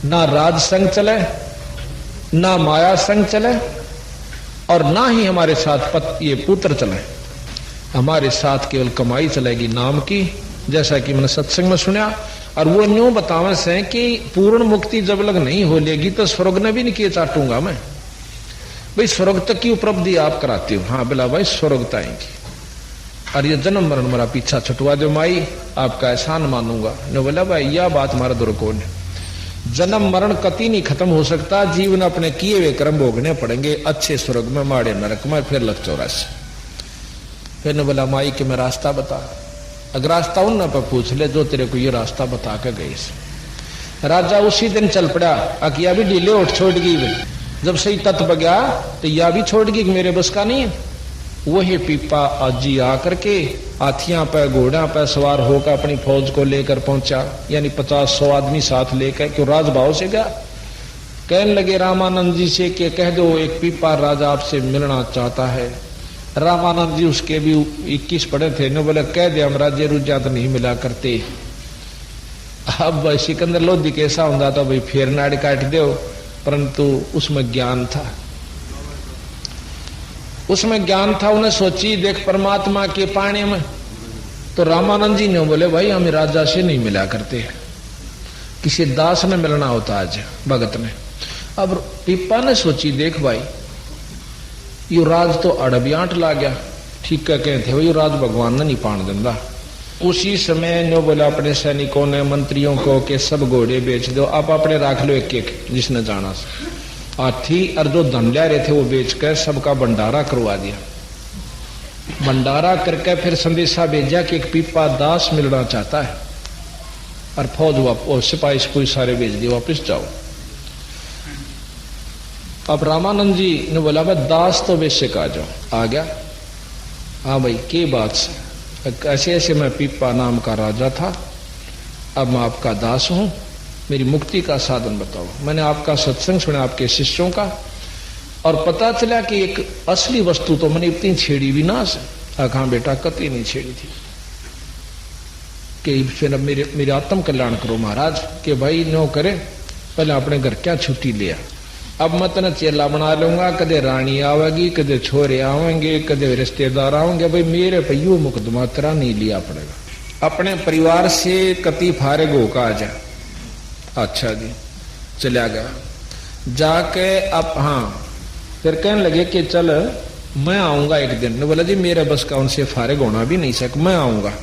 ना राज संग चले, ना माया संग चले, और ना ही हमारे साथ ये पुत्र चले। हमारे साथ केवल कमाई चलेगी नाम की, जैसा कि मैंने सत्संग में सुना। और वो न्यू बतावे से कि पूर्ण मुक्ति जब लग नहीं हो लेगी तो स्वर्ग ने भी नहीं किए चाटूंगा मैं। भाई स्वर्ग तक की उपलब्धि आप कराते हो? हाँ बोला भाई स्वर्ग तक आएंगी, और ये जन्म मरण मेरा पीछा छुटवा दो माई, आपका एहसान मानूंगा। ने बोला भाई यह बात हमारा दुर्को ने, जन्म मरण कति नहीं खत्म हो सकता, जीवन अपने किए हुए कर्म भोगने पड़ेंगे, अच्छे स्वर्ग में माड़े नरक में, फिर लग 84। फिर ने बोला माई कि मैं रास्ता बता। अगर रास्ता उन पर पूछ ले जो तेरे को ये रास्ता बता के गए। राजा उसी दिन चल पड़ा, अकिया भी ढीले उठ छोड़ गई। जब सही तत्व गया तो यह भी छोड़ गई कि मेरे बस का नहीं है। वही पीपा आजी आकर के हाथियां पे घोड़ा पे सवार होकर अपनी फौज को लेकर पहुंचा, यानी 50-100 आदमी साथ लेकर, क्यों राजभाव से गया। कहने लगे रामानंद जी से कि कह दो एक पीपा राजा आपसे मिलना चाहता है। रामानंद जी उसके भी 21 पढ़े थे, ने बोले कह दे हम राज्य रुझा तो नहीं मिला करते। अब सिकंदर लोधी कैसा होता था भाई फेर नाड़ काट दो, परंतु उसमें ज्ञान था, उसमें ज्ञान था। उन्हें सोची देख परमात्मा के पानी में। तो रामानंद जी ने बोले भाई हम राजा से नहीं मिला करते, किसी दास ने मिलना होता आज भगत ने। अब पीपा ने सोची देख भाई यो राज तो अड़बियाट ला गया, ठीक क्या कहते हो, यो राज भगवान ने नहीं पान देंदा। उसी समय नो बोला अपने सैनिकों ने मंत्रियों को कि सब घोड़े बेच दो, आप अपने रख लो एक एक जिसने जाना। हाथी और जो धन ले रहे थे वो बेच कर सबका भंडारा करवा दिया। भंडारा करके फिर संदेशा भेजा कि एक पीपा दास मिलना चाहता है, और फौज सिपाही सिपाही सारे भेज दिए वापिस जाओ। अब रामानंद जी ने बोला भाई दास तो बेशक आ जाओ। आ गया। हाँ भाई के बात से? ऐसे ऐसे मैं पीपा नाम का राजा था, अब मैं आपका दास हूं, मेरी मुक्ति का साधन बताओ। मैंने आपका सत्संग सुना आपके शिष्यों का, और पता चला कि एक असली वस्तु तो मैंने इतनी छेड़ी भी ना से। कहा बेटा कतई नहीं छेड़ी थी कि फिर अब मेरे आत्म कल्याण करो महाराज, कि भाई नो करे पहले अपने घर क्या छुट्टी लिया। अब मैं तना चेला बना लूंगा, कदे रानी आवेगी, कदे छोरे आवेंगे, कदे रिश्तेदार आवेंगे, भाई मेरे पे यू मुकदमा तेरा नहीं लिया पड़ेगा। अपने परिवार से कति फारिग होकर आ जा। अच्छा जी चला गया जाके। अब हाँ फिर कहने लगे कि चल मैं आऊंगा एक दिन। ने बोला जी मेरे बस का उनसे फारिग होना भी नहीं सक, मैं आऊंगा।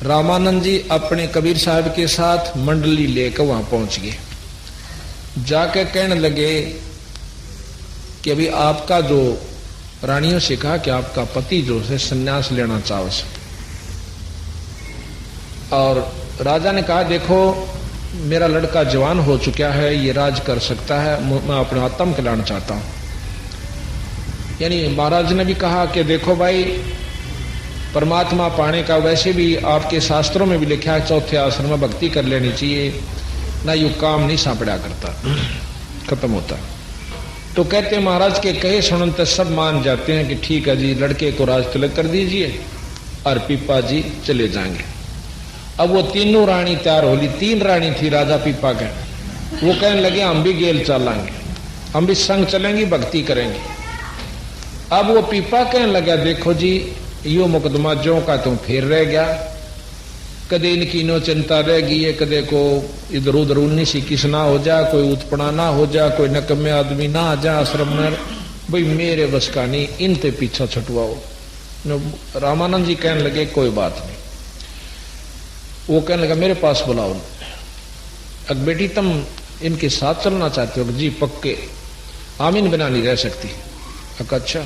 रामानंद जी अपने कबीर साहब के साथ मंडली लेकर वहां पहुंच गए। जाके कहने लगे कि अभी आपका जो रानियों से कहा कि आपका पति जो है संन्यास लेना चाहो से। और राजा ने कहा देखो मेरा लड़का जवान हो चुका है, ये राज कर सकता है, मैं अपना आत्म कल्याण चाहता हूं। यानी महाराज ने भी कहा कि देखो भाई परमात्मा पाने का वैसे भी आपके शास्त्रों में भी लिखा है, चौथे आश्रम में भक्ति कर लेनी चाहिए, ना यू काम नहीं सांपड़ा करता, खत्म होता। तो कहते महाराज के कहे सुनते सब मान जाते हैं कि ठीक है जी लड़के को राज तिलक कर दीजिए और पीपा जी चले जाएंगे। अब वो तीनों रानी तैयार होली, 3 रानी थी राजा पीपा के। वो कहने लगे हम भी गेल चलेंगे, हम भी संग चलेंगे, भक्ति करेंगे। अब वो पीपा कहने लगा देखो जी यो मुकदमा जो का तुम फिर रह गया, कदे इनकी नो चिंता रहेगी है, कदे को इधर उधर 19 21 ना हो जा, कोई उत्पना ना हो जा, कोई नकम्मे आदमी ना आ जा आश्रम में, भाई मेरे बस का नहीं, इनते पीछा छुटवाओ। रामानंद जी कहने लगे कोई बात नहीं। वो कहने लगा मेरे पास बुलाओ। अब बेटी तुम इनके साथ चलना चाहते हो? जी पक्के, आमीन बिना नहीं रह सकती। अच्छा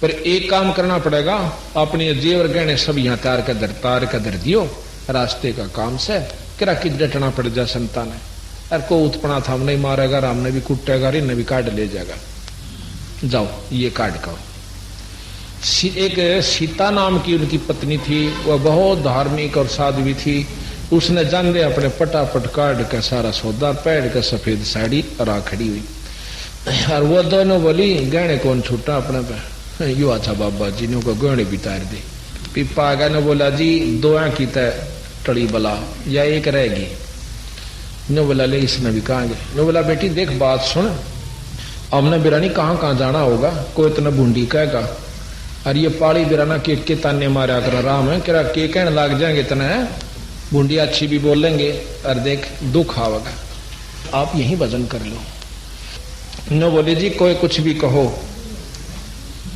पर एक काम करना पड़ेगा, अपने जेवर गहने सब यहाँ तार कर धर दियो, रास्ते का काम से किरा कि डटना पड़ जा संतान है। अरे को उत्पना था नहीं मारेगा, राम ने भी कुटेगा, रे ने भी काट ले जाएगा, जाओ ये काट का। एक सीता नाम की उनकी पत्नी थी, वह बहुत धार्मिक और साध्वी थी। उसने जान दे अपने पटापट काट का सारा सौदा पैर का सफेद साड़ी और खड़ी हुई। और वो दोनों बोली गहने कौन छूटा अपने पे, यू अच्छा बाबा जी ने को गहने भी तार दे। पीपा आगा ने बोला जी 2 की तय टड़ी बला या एक रहेगी। ने बोला ले इसने भी कहा गए। ने बोला बेटी देख बात सुन, हमने बिरानी कहाँ कहाँ जाना होगा, कोई इतना बूंदी कहेगा और ये पाड़ी बिराना के ताने मारा कर राम है क्या के कहने लाग जाएंगे इतना है, बूंदी अच्छी भी बोलेंगे और देख दुख आवेगा, आप यही भजन कर लो। न बोले जी कोई कुछ भी कहो,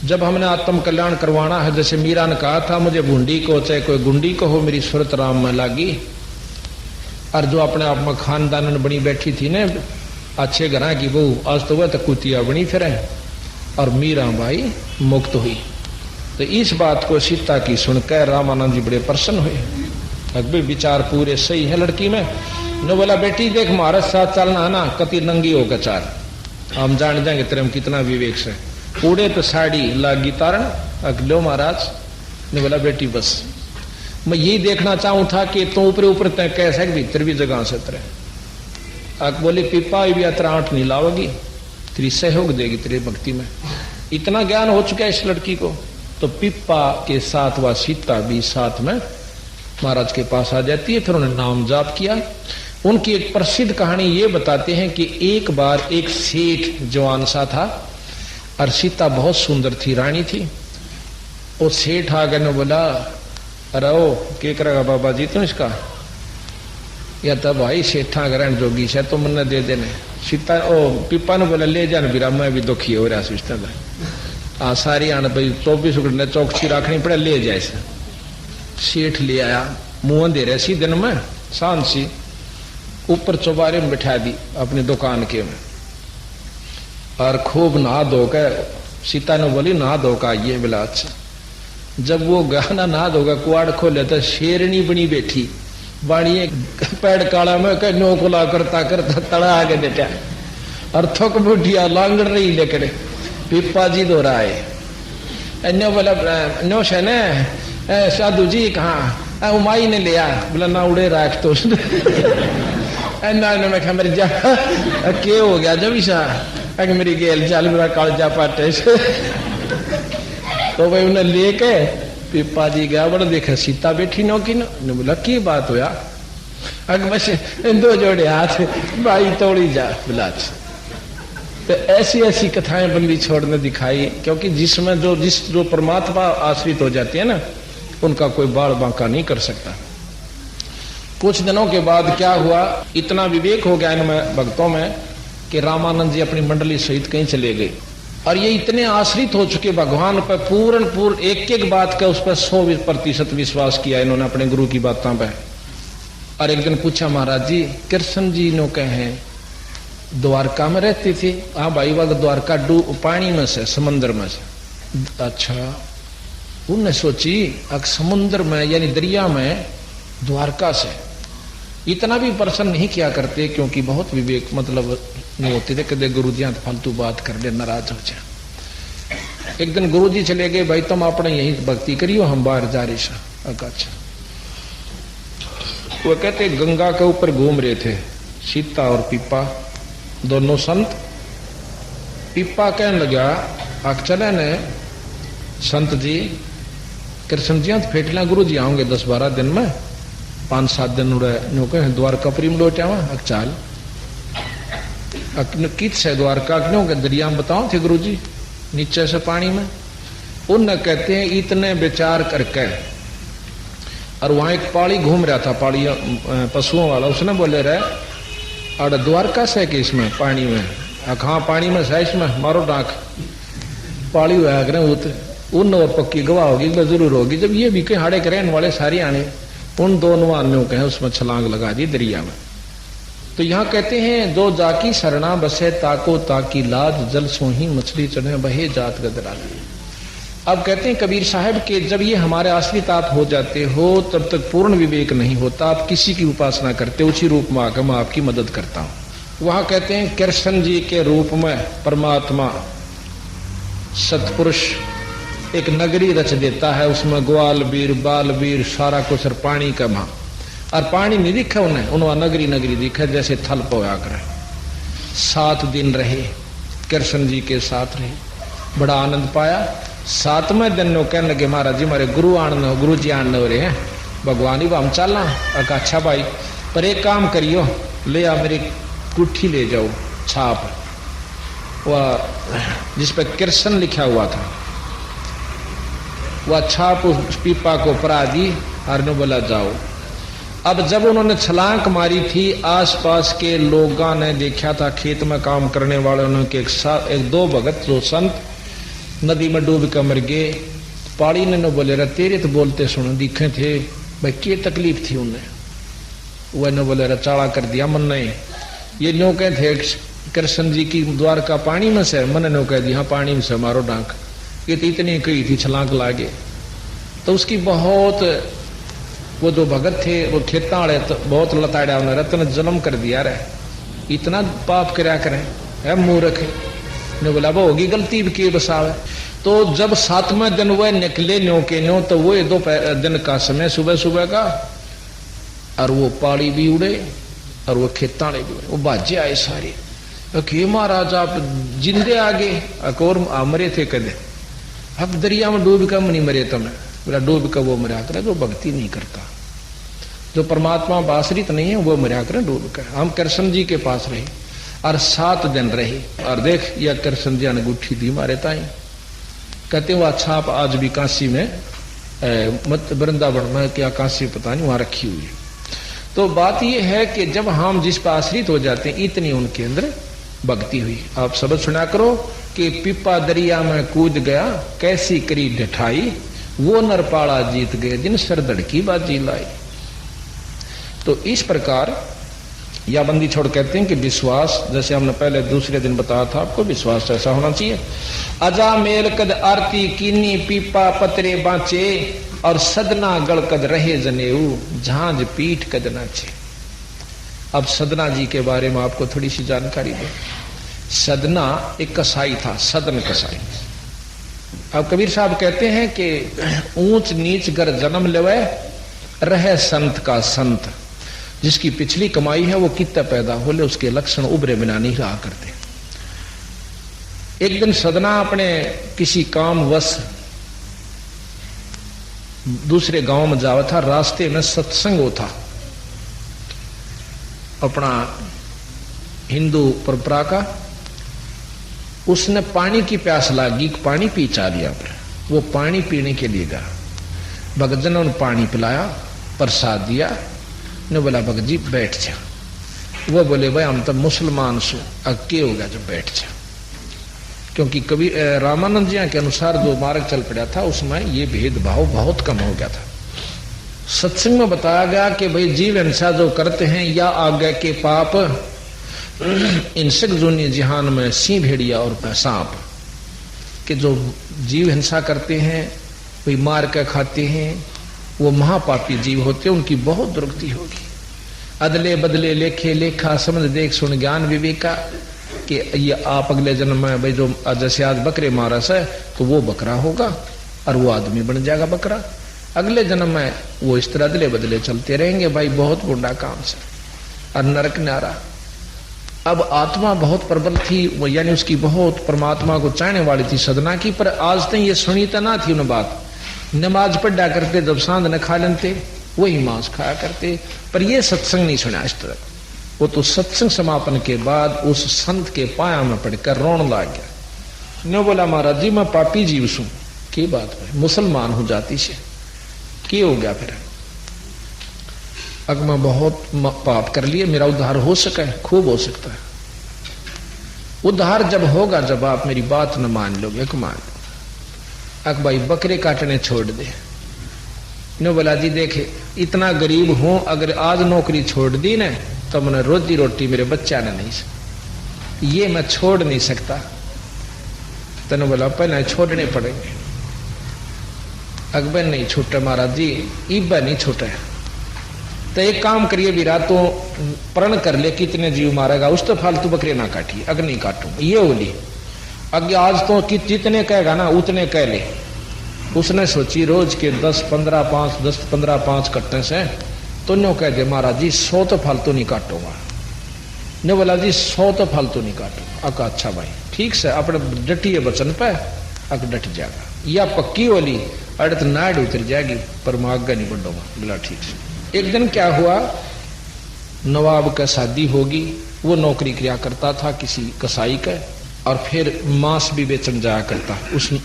जब हमने आत्म कल्याण करवाना है, जैसे मीरा ने कहा था मुझे बूंदी को चाहे कोई गुंडी को हो मेरी सूरत राम में लागी, और जो अपने आप में खानदान बनी बैठी थी ने अच्छे घर की बहू, आज तो वह तो कुतिया बनी फिरे और मीरा भाई मुक्त हुई। तो इस बात को सीता की सुनकर रामानंद जी बड़े प्रसन्न हुए, अकबर विचार पूरे सही है लड़की में। ने बोला बेटी देख महाराज साथ चलना है ना, कति नंगी होकर चार, हम जान जाएंगे तेरे में कितना विवेक से, पूरे तो साड़ी लागी तारण अकलो महाराज। ने बोला बेटी बस मैं यही देखना चाहूं था कि तो ऊपर ऊपर तय कैसे भीतर भी जगह से तेरे। अक बोली पिपा भी यात्रा आंट नहीं लाओगी, तेरी सहयोग देगी तेरी भक्ति में, इतना ज्ञान हो चुका है इस लड़की को। तो पिप्पा के साथ वह सीता भी साथ में महाराज के पास आ जाती है, फिर उन्होंने नाम जाप किया। उनकी एक प्रसिद्ध कहानी ये बताते हैं कि एक बार एक सेठ जवान सा था और सीता बहुत सुंदर थी, रानी थी। वो सेठ आ गए ने बोला अरे ओ क्या करेगा बाबा जी तुम इसका, या तब भाई सेठा ग्रहण जोगी से तो मन दे देने। सीता ओ पिप्पा ने बोला ले जान बिरा मैं भी दुखी हो रहा सिस्टम हाँ सारी आने भाई 24 घंटे चौकसी रखनी पड़े, ले जाए से। सेठ ले आया, मुंह दे रहे सी दिन में शांत सी, ऊपर चौबारे में बिठा दी अपनी दुकान के में, और खूब नहा धोकर सीता ने बोली नहा धोकर ये बोला अच्छा। जब वो गाना नहा धोकर कुआड़ खोले तो शेरनी बनी बैठी बाणिए पैड़ काला में कह नोकुला करता करता तड़ा आगे देटा और थक बुढ़िया लांगड़ रही लेकर पिप्पा जी दो रहा है। नो बोला नो शने साधु जी कहाँ उमाई ने लिया, बोला ना उड़े राख तो ना मैं कहा मेरी जा के हो गया जब ईसा मेरी गेल चाल मेरा कालजा पाटे तो भाई उन्हें लेके पिप्पा जी गया, बड़ा देखा सीता बैठी नो की ने बोला की बात होया, अग बस दो जोड़े हाथ भाई तोड़ी जा बोला। तो ऐसी ऐसी कथाएं बंदी छोड़ने दिखाई, क्योंकि जिसमें जो परमात्मा आश्रित हो जाती है ना उनका कोई बाल बांका नहीं कर सकता। कुछ दिनों के बाद क्या हुआ, इतना विवेक हो गया इनमें भक्तों में कि रामानंद जी अपनी मंडली सहित कहीं चले गए, और ये इतने आश्रित हो चुके भगवान पर पूर्ण एक एक बात का उस पर 100% विश्वास किया इन्होंने अपने गुरु की बातों पर। और एक दिन पूछा महाराज जी कृष्ण जी नो कहे द्वारका में रहती थी, हाँ भाई वह द्वारका पानी में से समंदर में से। अच्छा उनने सोची अग समुद्र में यानी दरिया में द्वारका से, इतना भी प्रश्न नहीं किया करते क्योंकि बहुत विवेक मतलब नहीं होते थे, कदे गुरु जी फालतू बात कर ले नाराज हो जाए। एक दिन गुरु जी चले गए, भाई तुम अपने यही भक्ति करियो हम बाहर जा रहे सा। अच्छा वो कहते गंगा के ऊपर घूम रहे थे सीता और पिप्पा दोनों संत। पिप्पा कहने लगा आग चले ने संत जी कृष्ण जी फेटला गुरु जी आओगे 10-12 दिन में, 5-7 दिन उड़े द्वारका प्रीम लौट आवा। अक चाल कित से द्वारका क्यों के दरिया में बताओ थे गुरु जी नीचे से पानी में। उन कहते हैं इतने विचार करके, और वहां एक पाड़ी घूम रहा था पाड़ी पशुओं वाला, उसने बोले रहे और द्वारका से कि इसमें पानी में, हाँ पानी में से इसमें मारो डाक पाड़ी हुआ करे उन और पक्की गवाह होगी जरूर होगी। जब ये भी कहीं हाड़े करें वाले सारे आने उन दोनों आने कहे उसमें छलांग लगा दी दरिया में। तो यहाँ कहते हैं जो जाकी सरना बसे ताको ताकी लाज जल सोही मछली चढ़े बहे जात गदरा। अब कहते हैं कबीर साहब के जब ये हमारे आश्रित आप हो जाते हो तब तक पूर्ण विवेक नहीं होता, आप किसी की उपासना करते उसी रूप में आकर मैं आपकी मदद करता हूं। वहां कहते हैं कृष्ण जी के रूप में परमात्मा सतपुरुष एक नगरी रच देता है, उसमें ग्वाल बीर बाल बीर सारा कुछ और पानी का मां, और पानी नहीं दिखा उन्हें नगरी नगरी दिखा जैसे थल पोया करे। 7 दिन रहे कृष्ण जी के साथ रहे, बड़ा आनंद पाया। 7वें दिन नो कहने लगे महाराज जी हमारे गुरु जी आने हो रहे हैं भगवान ही हम चलना। अच्छा भाई पर एक काम करियो ले आ मेरी कुट्ठी ले जाओ, छाप वह जिस पर कृष्ण लिखा हुआ था, वह छाप उस पीपा को परा दी और ने बोला जाओ। अब जब उन्होंने छलांग मारी थी, आसपास के लोगों ने देखा था, खेत में काम करने वालों ने कि एक दो भगत जो संत नदी में डूब कर मर गए। पाड़ी ने बोले रहा तेरे तो बोलते सुनो दिखे थे भाई, क्या तकलीफ थी उन्हें? वह ने बोले रहा चाड़ा कर दिया मन ने, ये न्यों कहे थे कृष्ण जी की द्वार का पानी में से, मन ने कह दिया पानी में से मारो डांक, ये तो इतनी कही थी छलांग लागे। तो उसकी बहुत, वो जो भगत थे वो खेता वाले तो बहुत लताड़ा उन्हें रत्न जन्म कर दिया रहे, इतना पाप करया करें है मूर्ख ने बोला वो होगी गलती भी की बसावे। तो जब 7वें दिन वह निकले न्यों के न्यों, तो वो 2 दिन का समय सुबह सुबह का, और वो पाड़ी भी उड़े और वो खेता वाले भी उड़े, वो बाजे आए सारे कि महाराज आप जिंदे आगे और मरे थे कदे, अब दरिया में डूब कर नहीं मरे तुम्हें? बोला डूब कर वो मरा करे जो भक्ति नहीं करता, जो परमात्मा बासरित नहीं है वो मरा करे डूब कर। हम कृष्ण जी के पास रहे और 7 दिन रहे, और देख यह कृष्ण जी अंगूठी दी मारे ताई, कहते वो छाप आज भी काशी में वृंदावन में क्या काशी पता नहीं वहां रखी हुई है। तो बात यह है कि जब हम जिस पर आश्रित हो जाते हैं इतनी उनके अंदर भक्ति हुई। आप शब्द सुना करो कि पिपा दरिया में कूद गया कैसी करी ढठाई, वो नरपाड़ा जीत गए जिन सरदड़ की बाजी लाई। तो इस प्रकार या बंदी छोड़ कहते हैं कि विश्वास, जैसे हमने पहले दूसरे दिन बताया था आपको, विश्वास ऐसा होना चाहिए। अजा मेल कद आरती कीनी पीपा पतरे बांचे, और सदना गढ़ कद रहे जनेऊ झांझ पीठ कद नाचे। अब सदना जी के बारे में आपको थोड़ी सी जानकारी दे। सदना एक कसाई था, सदन कसाई। अब कबीर साहब कहते हैं कि ऊंच नीच गर जन्म लेवे रहे संत का संत, जिसकी पिछली कमाई है वो कितना पैदा हो ले उसके लक्षण उभरे बिना नहीं रहा करते। एक दिन सदना अपने किसी काम वश दूसरे गांव में जावा था, रास्ते में सत्संग हो था अपना हिंदू परंपरा का। उसने पानी की प्यास लगी, पानी पी चा दिया, पर वो पानी पीने के लिए गया। भगत जी ने उन्हें पानी पिलाया, प्रसाद दिया, ने बोला भगत जी बैठ जा। वो बोले भाई हम तो मुसलमान सो, अक्के हो गया जो बैठ जा, क्योंकि कभी रामानंद जी के अनुसार जो मार्ग चल पड़ा था उसमें ये भेदभाव बहुत कम हो गया था। सत्संग में बताया गया कि भाई जीव हिंसा जो करते हैं या आगे के पाप इंसक जोनी जिहान में सिंह भेड़िया और सांप के जो जीव हिंसा करते हैं, कोई मार कर खाते हैं, वो महापापी जीव होते हैं, उनकी बहुत दुर्गति होगी। अदले बदले लेखे लेखा समझ देख सुन ज्ञान विवेका, कि ये आप अगले जन्म में भाई जो जैसे आज बकरे मारस है तो वो बकरा होगा और वो आदमी बन जाएगा बकरा, अगले जन्म में वो इस तरह अदले बदले चलते रहेंगे भाई, बहुत बुरा काम से और नरक नारा। अब आत्मा बहुत प्रबल थी, वो यानी उसकी बहुत परमात्मा को चाहने वाली थी सदना की, पर आज तक ये सुनी तो ना थी उन्हें बात। नमाज पढ़ा करते, जब सांध न खा लेते वही मांस खाया करते, पर ये सत्संग नहीं सुना इस तरह। वो तो सत्संग समापन के बाद उस संत के पाया में पड़कर रोन लग गया। ने बोला महाराज जी मैं पापी जीव सू, की बात है मुसलमान हो जाती से की हो गया? फिर अग मैं बहुत पाप कर लिए, मेरा उद्धार हो सका है? खूब हो सकता है। उद्धार जब होगा जब आप मेरी बात न मान लोगे। मान लो अक भाई बकरे काटने छोड़ दे। ने बोला जी देखे इतना गरीब हूं, अगर आज नौकरी छोड़ दी न तो मैंने रोजी रोटी मेरे बच्चा ने नहीं, ये मैं छोड़ नहीं सकता। तने बोला पहले छोड़ने पड़ेंगे। अकबर नहीं छूटे महाराज जी, इब्बा नहीं छूटे। तो एक काम करिए भी रातों प्रण कर ले कितने जीव मारेगा, उस तो फालतू बकरे ना काटिए। अगर नहीं काटूंगा ये बोली, अगे आज तो जितने कहेगा ना उतने कह ले। उसने सोची रोज के 10-15 कटने से तो न्यों कह दे महाराज जी 100 तो फालतू नहीं काटूंगा। ने बोला जी 100 तो फालतू नहीं काटूंगा। अका अच्छा भाई ठीक से अपने डटिए वचन पे अक डट जाएगा, या पक्की वाली अड़त नाड़ उतर जाएगी पर मैं आगे नहीं बढ़ूंगा। बोला ठीक से। एक दिन क्या हुआ, नवाब का शादी होगी, वो नौकरी किया करता था किसी कसाई का, और फिर मांस भी बेचन जाया करता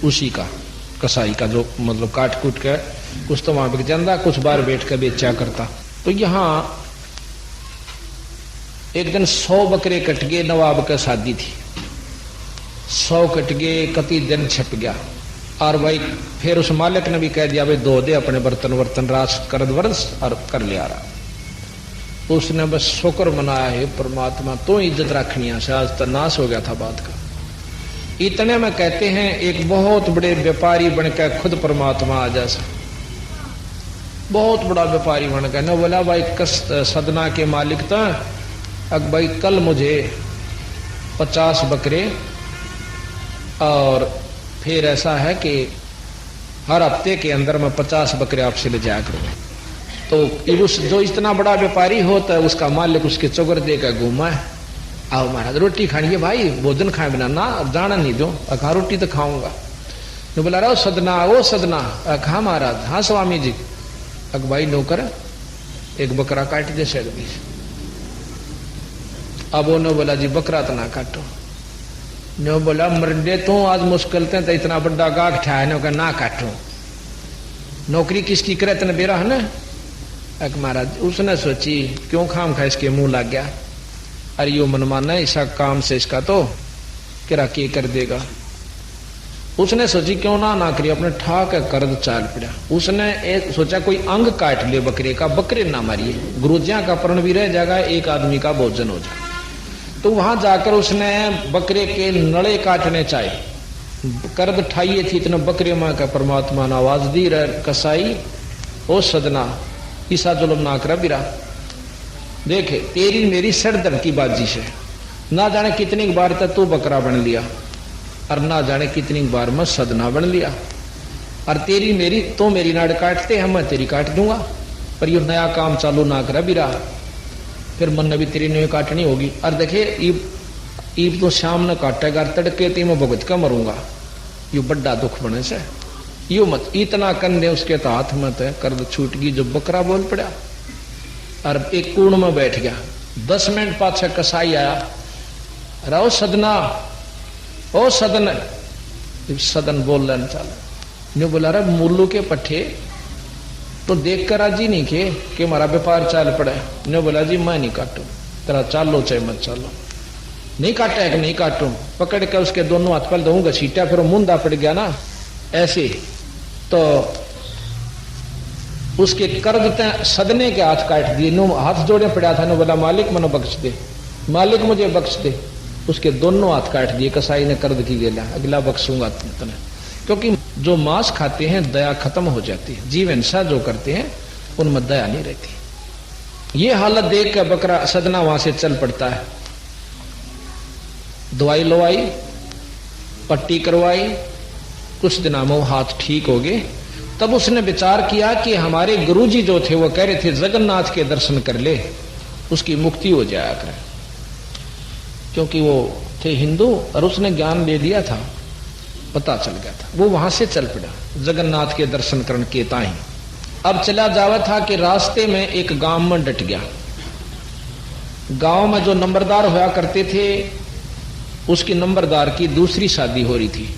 उसी का, कसाई का, जो मतलब काट कूट कर कुछ तो वहां बिक जाता, कुछ बार बैठ कर बेचा करता। तो यहाँ एक दिन 100 बकरे कट गए, नवाब का शादी थी, 100 कट गए, कति दिन छप गया। और भाई फिर उस मालिक ने भी कह दिया भाई धो दे अपने बर्तन वर्तन रास कर वर्ष, और कर लिया रहा। उसने बस शुक्र मनाया है परमात्मा, तो इज्जत रखनी से, आज तो नाश हो गया था बात का। इतने में कहते हैं एक बहुत बड़े व्यापारी बनकर खुद परमात्मा आ जैसा, बहुत बड़ा व्यापारी बन गया। ने बोला भाई सदना के मालिक तो अब भाई कल मुझे 50 बकरे, और फिर ऐसा है कि हर हफ्ते के अंदर मैं 50 बकरे आपसे ले जाया करूंगा। तो उस जो इतना बड़ा व्यापारी होता है उसका मालिक उसके चौगर देकर घूमा है, आओ महाराज रोटी खानी है भाई, भोजन खाए बिना ना जाना नहीं दो, कहा रोटी तो खाऊंगा। तो बोला रहा सदना, वो सदना, कहा महाराज, हाँ स्वामी जी। अग भाई नौकर एक बकरा काट दे शेर भी। अब उन्होंने बोला जी बकरा तो ना काटो। ने बोला मरडे तो आज मुश्किल तो इतना बड़ा गाग ठा है ना काटो, नौकरी किसकी करे तने बेरा है ना। अक महाराज उसने सोची क्यों खाम खा इसके मुंह लग गया, अरे यो मनमाना ऐसा काम से इसका तो किरा के कर देगा। उसने सोची क्यों ना करी, अपने ठाक कर्द चाल पड़ा। उसने सोचा कोई अंग काट ले बकरे का, बकरे ना मारिए, गुरुजिया का प्रण भी रह जाएगा, एक आदमी का भोजन हो जाए। तो वहां जाकर उसने बकरे के नड़े काटने चाहे, कर्द ठाइए थी इतने बकरे मां का परमात्मा ने आवाज दी रह कसाई, ओ सदना ईसा जुलम ना करा बिरा, देखे तेरी मेरी सरदर्द की बाजी से ना जाने कितनी बार तक तू बकरा बन लिया, और ना जाने कितनी बार मैं सदना बन लिया, और तेरी मेरी तो मेरी नाड़ काटते हैं, मैं तेरी काट दूंगा, पर यो नया काम चालू ना करा बिरा, फिर मन ने भी तेरी नहीं काटनी होगी। और देखे ईब तो शाम न काटेगा, तड़के ती मैं भुगत का मरूंगा, यो बड़ा दुख बने से यो मत इतना कंधे उसके तो हाथ मत है, कर्द छूट गई, जो बकरा बोल पड़ा और एक कूड़ में बैठ गया। 10 मिनट पाछे कसाई आया, रहो सदना, ओ सदन, सदन बोल रहे चल ने बोला रहा मुल्लू के पट्टे तो देख कर राजी नहीं कि हमारा व्यापार चाल पड़ा। ने बोला जी मैं नहीं काटू, तेरा चालो चाहे मत चालो, नहीं काटा है कि नहीं काटू। पकड़ के उसके दोनों हाथ पर दूंगा छीटा, फिर मुंदा पड़ गया ना ऐसे, तो उसके कर्द सदने के हाथ काट दिए, नो हाथ जोड़े पड़ा था। ने बोला मालिक मनो बख्श दे, मालिक मुझे बख्श दे। उसके दोनों हाथ काट दिए, कसाई ने कर्द की गेला, अगला बख्शूंगा तुमने। क्योंकि जो मांस खाते हैं दया खत्म हो जाती है, जीव हिंसा जो करते हैं उनमें दया नहीं रहती। ये हालत देख कर बकरा सदना वहां से चल पड़ता है। दवाई लवाई, पट्टी करवाई, कुछ दिनों में वो हाथ ठीक हो गए। तब उसने विचार किया कि हमारे गुरुजी जो थे वो कह रहे थे जगन्नाथ के दर्शन कर ले, उसकी मुक्ति हो जाया करे, क्योंकि वो थे हिंदू और उसने ज्ञान ले दिया था, पता चल गया था। वो वहां से चल पड़ा जगन्नाथ के दर्शन करने के ताई। अब चला जावा था कि रास्ते में एक गांव में डट गया। गांव में जो नंबरदार होया करते थे उसकी नंबरदार की दूसरी शादी हो रही थी।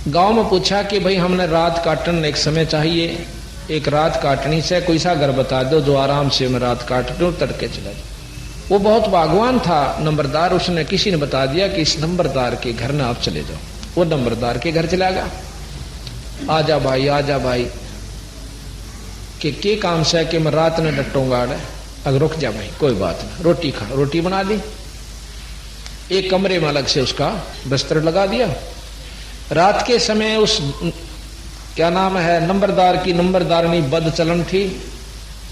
गांव में पूछा कि भाई हमने रात काटने एक समय चाहिए, एक रात काटनी से कोई सा घर बता दो जो आराम से मैं रात काट दूं, तड़के चला जाए। वो बहुत भागवान था नंबरदार, उसने किसी ने बता दिया कि इस नंबरदार के घर में आप चले जाओ। वो नंबरदार के घर चला गया। आजा भाई आजा भाई, के काम से कि मैं रात में डटूंगा। अगर रुक जा भाई कोई बात नहीं, रोटी खा। रोटी बना दी, एक कमरे में अलग से उसका बिस्तर लगा दिया। रात के समय उस क्या नाम है नंबरदार की नंबरदारनी बद चलन थी,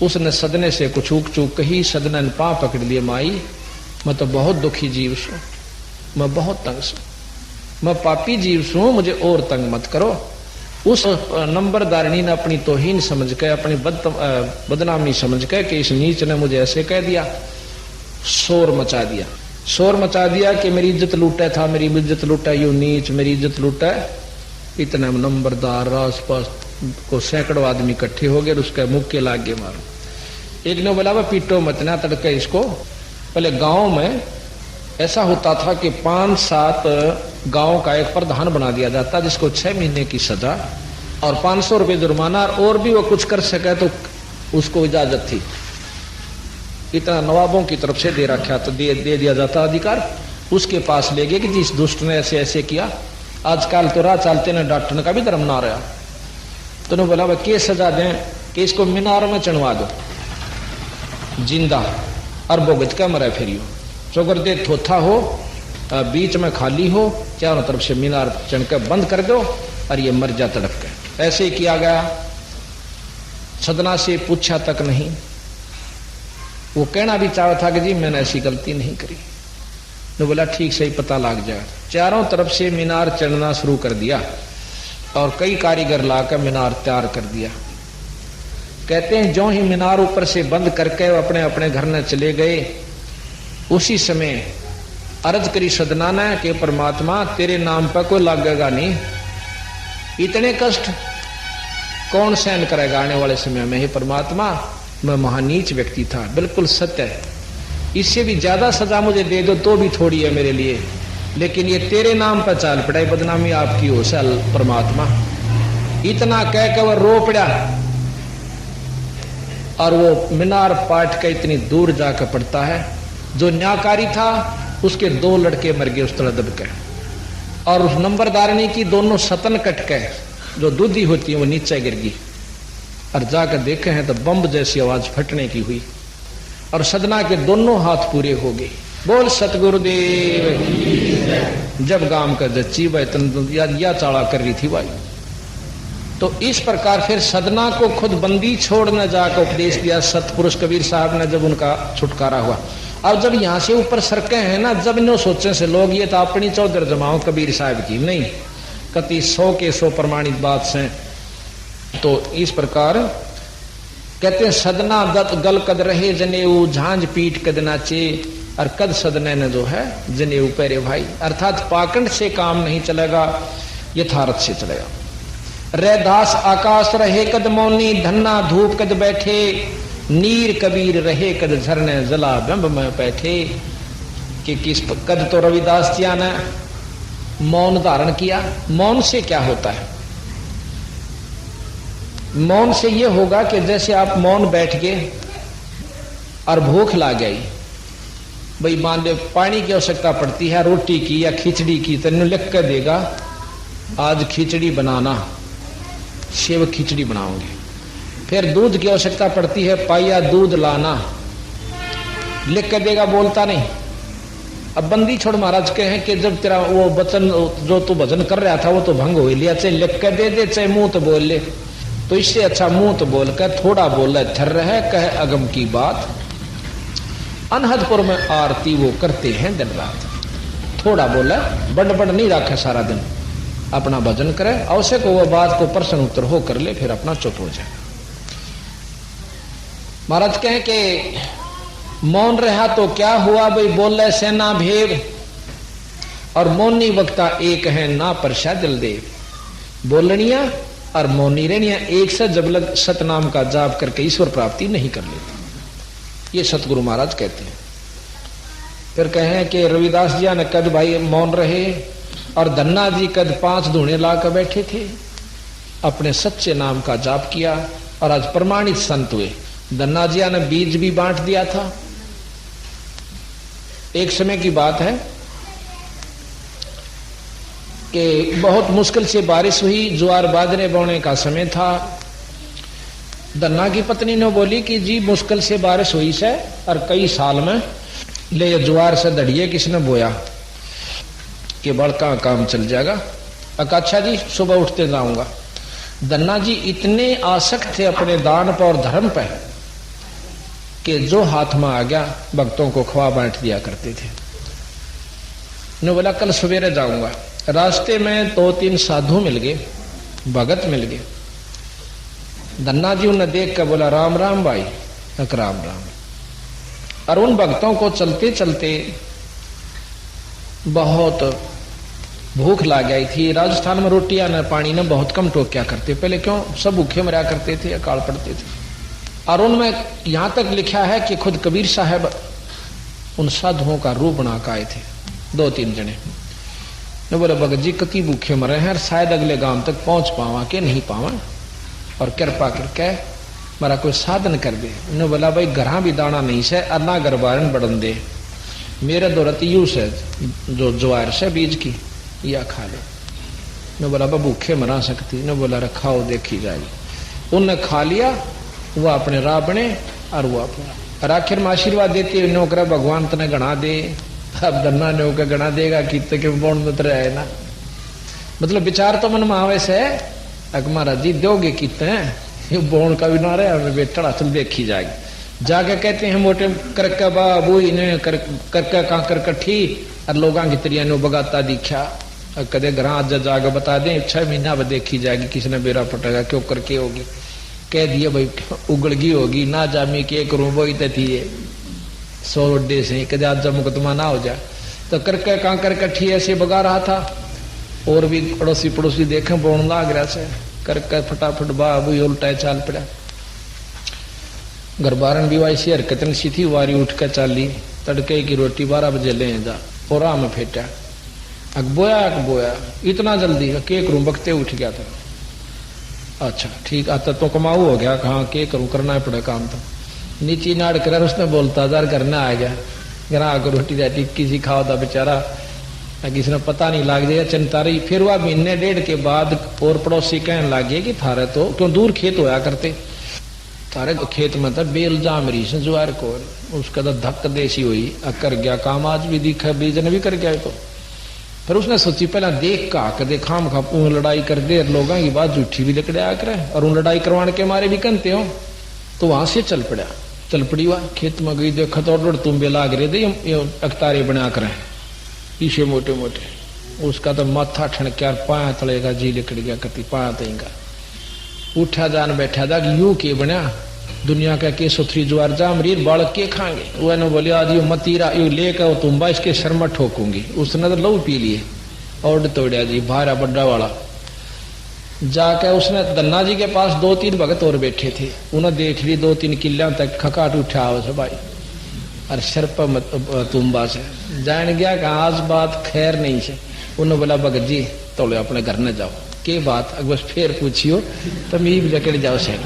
उसने सदने से कुछ ऊक चूक कही। सदने ने पांव पकड़ लिए, माई मैं तो बहुत दुखी जीव सू, मैं बहुत तंग सू, मैं पापी जीव सू, मुझे और तंग मत करो। उस नंबरदारिणी ने अपनी तौहीन समझ के, अपनी बदनामी समझ के कि इस नीच ने मुझे ऐसे कह दिया, शोर मचा दिया। शोर मचा दिया कि मेरी इज्जत लूटा था, मेरी इज्जत लूटा, यू नीच मेरी इज्जत लूटा। इतना नंबरदार आस पास को सैकड़ों आदमी इकट्ठे हो गए, उसके मुक्के लाग गए मारो। एक ने बोला वह पीटो मत ना तड़के इसको। पहले गांव में ऐसा होता था कि 5-7 गांव का एक प्रधान बना दिया जाता जिसको 6 महीने की सजा और 500 रुपये जुर्माना, और भी वो कुछ कर सके तो उसको इजाजत थी। इतना नवाबों की तरफ से दे रखा तो दे दिया जाता अधिकार। उसके पास ले गए कि जिस दुष्ट ने ऐसे ऐसे किया। आजकल तो राह चलते ने डांटने का भी धर्म ना रहा। तो उन्होंने बोला भाई क्या सजा दें कि इसको मीनार में चढ़वा दो जिंदा और भुगत का मरे फिरियो। चौकर दे थोथा हो, बीच में खाली हो, चारों तरफ से मीनार चढ़ के बंद कर दो और ये मर जा तड़प के। ऐसे ही किया गया। सदना से पूछा तक नहीं। वो कहना भी चाहता था कि जी मैंने ऐसी गलती नहीं करी। ने बोला ठीक से ही पता लग जाए। चारों तरफ से मीनार चढ़ना शुरू कर दिया और कई कारीगर लाकर मीनार तैयार कर दिया। कहते हैं जो ही मीनार ऊपर से बंद करके वो अपने अपने घर में चले गए, उसी समय अर्ज करी सदना ने कि परमात्मा तेरे नाम पर कोई लागेगा नहीं, इतने कष्ट कौन सहन करेगा आने वाले समय में। हे परमात्मा मैं महानीच व्यक्ति था, बिल्कुल सत्य है, इससे भी ज्यादा सजा मुझे दे दो तो भी थोड़ी है मेरे लिए, लेकिन ये तेरे नाम पर चाल पड़ाई बदनामी आपकी हो सल परमात्मा। इतना कह के वह रो पड़ा और वो मीनार पाट के इतनी दूर जाकर पड़ता है। जो न्याकारी था उसके 2 लड़के मर गए उस तरह दब के, और उस नंबरदारनी की दोनों सतन कट के जो दूधी होती है वो नीचे गिर गई। और जाकर देखे हैं तो बम जैसी आवाज फटने की हुई और सदना के दोनों हाथ पूरे हो गए। बोल सतगुरुदेव। जब गांव का जच्ची या चाड़ा कर रही थी भाई। तो इस प्रकार फिर सदना को खुद बंदी छोड़ने जाकर उपदेश दिया सतपुरुष कबीर साहब ने, जब उनका छुटकारा हुआ। अब जब यहां से ऊपर सरके हैं ना, जब नो सोचे से लोग ये तो अपनी चौधर जमाओ कबीर साहब की नहीं, कति 100 के 100 प्रमाणित बात से। तो इस प्रकार कहते हैं सदना दत्त गल कद रहे जनेऊ, झांझ पीट कद नाचे, और कद सदने ने जो है जनेऊ पहरे भाई। अर्थात पाखंड से काम नहीं चलेगा, यथार्थ से चलेगा। रैदास आकाश रहे कद मौनी, धन्ना धूप कद बैठे, नीर कबीर रहे कद झरने जला बिंब में बैठे। कि किस कद तो रविदास जी ने मौन धारण किया। मौन से क्या होता है? मौन से यह होगा कि जैसे आप मौन बैठ गए और भूख लग गई, भाई मान लो पानी की आवश्यकता पड़ती है, रोटी की या खिचड़ी की, तो लिख कर देगा आज खिचड़ी बनाना, सेव खिचड़ी बनाओगे। फिर दूध की आवश्यकता पड़ती है, पाया दूध लाना, लिख कर देगा, बोलता नहीं। अब बंदी छोड़ महाराज के हैं कि जब तेरा वो वचन जो तू भजन कर रहा था वो तो भंग हो लिया, चाहे लिख कर दे दे चाहे मुंह तो बोल ले। तो इससे अच्छा मुंह तो बोल कर थोड़ा बोल थर रहे कहे अगम की बात। अनहदपुर में आरती वो करते हैं दिन रात, थोड़ा बोला बड़ बड़ नहीं रखे सारा दिन, अपना भजन करे, आवश्यक हो वह बात को प्रश्न उत्तर हो कर ले, फिर अपना चुप हो जाए। महाराज कहें कि मौन रहा तो क्या हुआ, भाई बोले सेना भेद, और मौनी वक्ता एक है ना परशा दिल देव। बोलनिया और मौनी रहनिया एक से जब लग सतनाम का जाप करके ईश्वर प्राप्ति नहीं कर लेती, ये सतगुरु महाराज कहते हैं। फिर कहें कि रविदास जी ने कद भाई मौन रहे, और धन्ना जी कद 5 धूणे ला कर बैठे थे, अपने सच्चे नाम का जाप किया और आज प्रमाणित संत हुए। धन्ना जी ने बीज भी बांट दिया था। एक समय की बात है कि बहुत मुश्किल से बारिश हुई, ज्वार बाजरे बोने का समय था। धन्ना की पत्नी ने बोली कि जी मुश्किल से बारिश हुई से और कई साल में ले ज्वार से दड़िए किसने बोया कि बड़का काम चल जाएगा। अच्छा जी सुबह उठते जाऊंगा। धन्ना जी इतने आसक्त थे अपने दान पर और धर्म पर कि जो हाथ में आ गया भक्तों को खवा बांट दिया करते थे। ने बोला कल सवेरे जाऊंगा। रास्ते में 2-3 साधु मिल गए, भगत मिल गए। धन्ना जी उन्हें देख कर बोला राम राम भाई, राम राम। और उन भक्तों को चलते चलते बहुत भूख लग गई थी। राजस्थान में रोटियां न पानी न बहुत कम टोक्या करते, पहले क्यों सब भूखे मरा करते थे, अकाल पड़ते थे। और उनमें यहां तक लिखा है कि खुद कबीर साहब उन साधुओं का रूप बना के आए थे, 2-3 जने ने बोले भगत जी कति भूखे मरे हैं, शायद अगले गांव तक पहुंच पावा के नहीं पावा, और कृपा करके मेरा कोई साधन कर दे। उन्होंने बोला भाई घरा भी दाना नहीं से अन्ना गरबारन बढ़न दे, मेरे दौरत यू से जो ज्वार से बीज की या खा लो। ने बोला भूखे मरा सकती, ने बोला रखाओ देखी जाएगी। उनने खा लिया, वह अपने राह बने और वो अपना, और आखिर में आशीर्वाद देते नौकरा भगवान तने गणा दे, अब धन्ना नौकर गणा देगा कितने के बोन में रहे ना, मतलब विचार तो मन में आवे से महाराज जी दोगे कितने, ये बोन का भी ना रहे बेटा चल देखी जाएगी। जाके कहते हैं मोटे करके बाबू इन्हें करके कांकर कट्ठी और लोगों की तरिया ने बगाता दिखा, कदे घर आज जाके बता दें 6 महीना बाद देखी जाएगी, किसी ने बेरा पटेगा क्यों करके होगी, कह दिए भाई उगड़गी होगी ना जामी के करूं वो तो थी 100 रोडे से कदे आज मुकदमा ना हो जाए। तो करके कांकर कट्ठी ऐसे बगा रहा था, और भी अड़ोसी पड़ोसी देखे बोन लाग रहा से, करके फटाफट बाबू उल्टा चाल पड़ा। गरबारन भी वैसी हरकतन सी थी, वारी उठ कर चाली, तड़के की रोटी 12 बजे ले जा और में फेटा बोया इतना जल्दी के करूं, बकते उठ गया था। अच्छा ठीक आता तो कमाऊ हो गया, कहाँ के करूं, करना ही पड़ा काम तो। नीचे नाड़ कर उसने बोलता दर करना आ गया, ग्राह को रोटी राटी किसी खाओ था बेचारा, किसी ने पता नहीं लाग जाए चिंता रही। फिर वह महीने 1.5 के बाद और पड़ोसी कहने लगे कि थारे तो क्यों दूर खेत होया करते, थारे खेत में था बेल जाम रही से ज्वार को, उसका तो धक्क देसी हुई कर गया काम, आज भी दिखा बीजन भी कर गया। तो फिर उसने सोची पहला देख का देखा हम खा लड़ाई कर दे, लोगों की बात झूठी भी लकड़े आ करे, और उन लड़ाई करवाने के मारे भी कहते हो। तो वहां से चल पड़ी वह खेत में गई, देखा तो तुम्बे लाग रहे थे अखतारे बना कर पीछे मोटे मोटे, उसका तो माथा ठनक्या पाया तलेगा जी लिकड़ गया, कति पाया तेगा उठा जान बैठा था कि यू के बना दुनिया का के सुथरी ज्वार जामरीर बालक के खाएंगे। वह ने बोले आज यू मतीरा यू लेकर तुम्बा इसके शर में ठोकूंगी। उसने तो लहू पी लिए और तोड़िया जी भारा बड्डा वाला। जाकर उसने दन्ना जी के पास 2-3 भगत और बैठे थे, उन्हें देख ली 2-3 किल्ला तक खकाट उठा से भाई, और शर पर तुम्बा से जान गया कि आज बात खैर नहीं है। उन्होंने बोला भगत जी तो अपने घर न जाओ, के बात अगर फिर पूछियो तो मीब जकड़ जाओ से।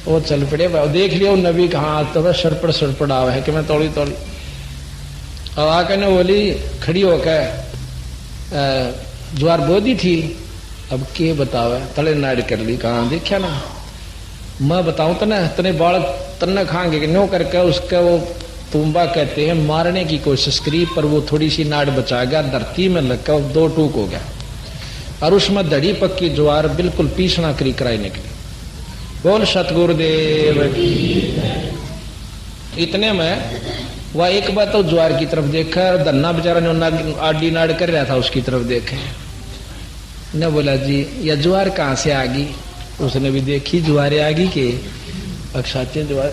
वो चल पड़े, देख लिया नबी कहाँ तो सरपड़ सरपड़ आवा है कि मैं तोड़ी तोड़ी। अब आकर ने बोली खड़ी होकर ज्वार बोदी थी, अब के बतावे तले नाड़ कर ली, कहाँ देखा ना मैं बताऊं तो ना तने बालक तन्ने खाएंगे कि नो करके उसका वो तुम्बा कहते हैं मारने की कोशिश करी, पर वो थोड़ी सी नाड़ बचा गया, धरती में लगकर 2 टूक हो गया, और उसमें दड़ी पक्की ज्वार बिल्कुल पीसना करी कराई निकली। बोल सतगुरुदेव। इतने में वह एक बार तो ज्वार की तरफ देखा, धन्ना बेचारा ने आडी नाड़ कर रहा था उसकी तरफ देखे, न बोला जी यह ज्वार कहाँ से आ गई। उसने भी देखी ज्वार आ गई के अक्षाते ज्वार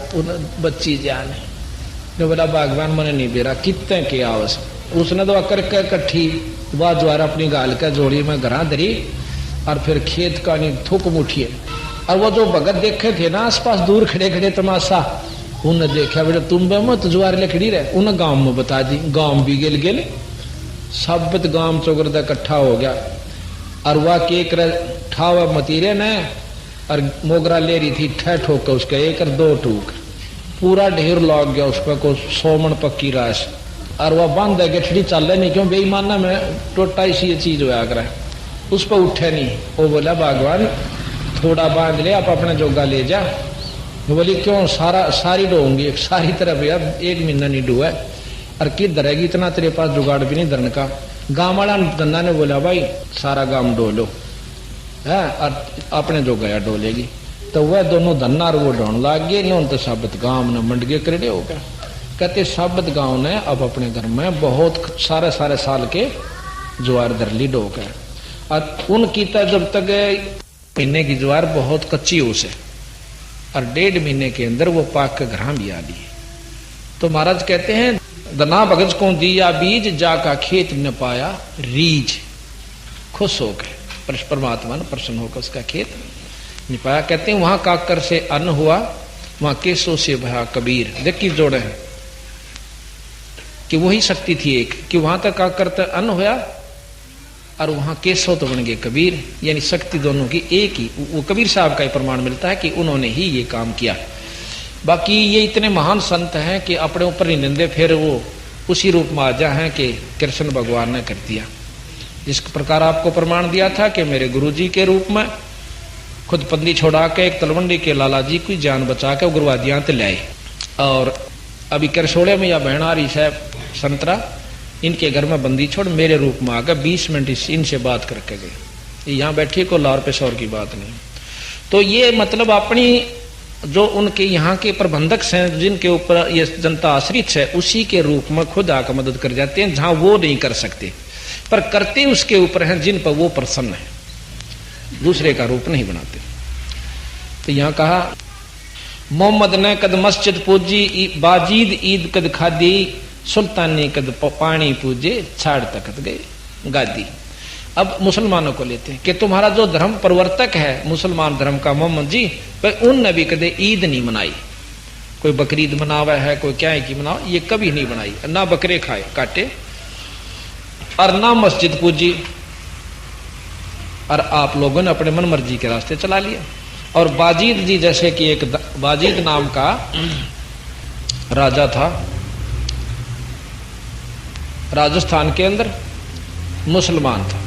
बच्ची जान है। ने बोला भगवान मैंने नहीं बेरा कितने के आवस। उसने तो अकर के कट्ठी वह ज्वार अपनी गाल का जोड़ी में घरा धरी, और फिर खेत का नहीं थूक मुठिए। और वो जो भगत देखे थे ना आसपास दूर खड़े खड़े तमाशा, उन्हें देखा बेटा तुम मत ज्वार ले खड़ी रहे। उन्हें गांव में बता दी, गांव भी गिल गिल सबत गांव चौगरदा इकट्ठा हो गया, और वह केक ठावा मतीरे ने और मोगरा ले रही थी ठह ठोक उसका 1 और 2 टूक पूरा ढेर लग गया उसका को 100 मन पक्की राश। और वह बंद है गठड़ी चल रही नहीं, क्यों बेईमाना में टोटा इसी चीज हो आकर उस पर उठे नहीं। वो बोला भगवान थोड़ा बांध ले, आप अपना जोगा ले जा। बोली क्यों सारी डोंगी सारी तरफ यार 1 महीना नहीं डुआ, और किधर रहेगी इतना तेरे पास जुगाड़ भी नहीं धरने का। गांव वाला धंधा ने बोला भाई सारा गांव डोलो है, और अपने जो गया डोलेगी। तो वह दोनों धन्ना और वो ढोन लाग गए, न तो साबत गांव ने मंड के करे हो गया। कहते साबत गांव ने अब अपने घर में बहुत सारे साल के ज्वार धर ली डो के, और उनकी तक जब तक महीने की ज्वार बहुत कच्ची उसे, और 1.5 महीने के अंदर वो पाक के घर भी आ ली। तो महाराज कहते हैं दना भगत को दिया बीज, जाका खेत न पाया रीज। खुश हो गए परमात्मा ने प्रसन्न होकर उसका खेत। नहीं पाया। कहते हैं वहां काकर से अन्न हुआ, वहां केसों से भया कबीर। देख किस जोड़े हैं कि वही शक्ति थी एक, कि वहां तक काकर तक अन्न होया और वहां केसो तो बन गए कबीर, यानी शक्ति दोनों की एक ही। वो कबीर साहब का ही प्रमाण मिलता है कि उन्होंने ही ये काम किया। बाकी ये इतने महान संत हैं कि अपने ऊपर नहीं निंदे, फिर वो उसी रूप में आ जा हैं कि कृष्ण भगवान ने कर दिया। जिस प्रकार आपको प्रमाण दिया था कि मेरे गुरुजी के रूप में खुद बंदी छोड़ा के एक तलवंडी के लाला जी की जान बचा के उग्रवादियां ते लाए। और अभी करसोड़े में या बहनारी साहब संतरा इनके घर में बंदी छोड़ मेरे रूप में आकर 20 मिनट इनसे बात करके गए। यहाँ बैठिए को लार पेशौर की बात नहीं। तो ये मतलब अपनी जो उनके यहाँ के प्रबंधक हैं जिनके ऊपर ये जनता आश्रित है, उसी के रूप में खुद आकर मदद कर जाते हैं जहां वो नहीं कर सकते, पर करते उसके ऊपर हैं जिन पर वो प्रसन्न है, दूसरे का रूप नहीं बनाते। तो यहां कहा मोहम्मद ने कद मस्जिद पूजी, बाजीद ईद कद खादी, सुल्तानी कद पानी पूजे, छाड़ तकत गए गादी। अब मुसलमानों को लेते हैं कि तुम्हारा जो धर्म प्रवर्तक है मुसलमान धर्म का मोहम्मद जी, भाई उन नबी कदे ईद नहीं मनाई। कोई बकरीद मनावा है, कोई क्या है कि मनावा, ये कभी नहीं बनाई। ना बकरे खाए काटे और ना मस्जिद पूजी, और आप लोगों ने अपने मन मर्जी के रास्ते चला लिया। और बाजीद जी जैसे कि एक बाजीद नाम का राजा था राजस्थान के अंदर, मुसलमान था।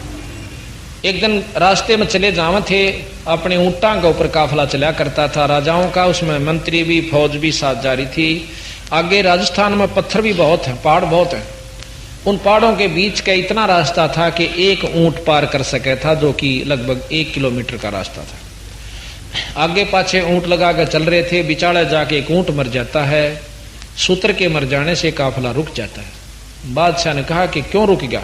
एक दिन रास्ते में चले जावे थे, अपने ऊंटा के ऊपर काफिला चला करता था राजाओं का, उसमें मंत्री भी फौज भी साथ जारी थी। आगे राजस्थान में पत्थर भी बहुत है, पहाड़ बहुत है। उन पहाड़ों के बीच का इतना रास्ता था कि एक ऊंट पार कर सके था, जो कि लगभग 1 किलोमीटर का रास्ता था। आगे पाछे ऊंट लगा कर चल रहे थे, बिचाड़ा जाके एक ऊंट मर जाता है। सूत्र के मर जाने से काफिला रुक जाता है। बादशाह ने कहा कि क्यों रुक गया,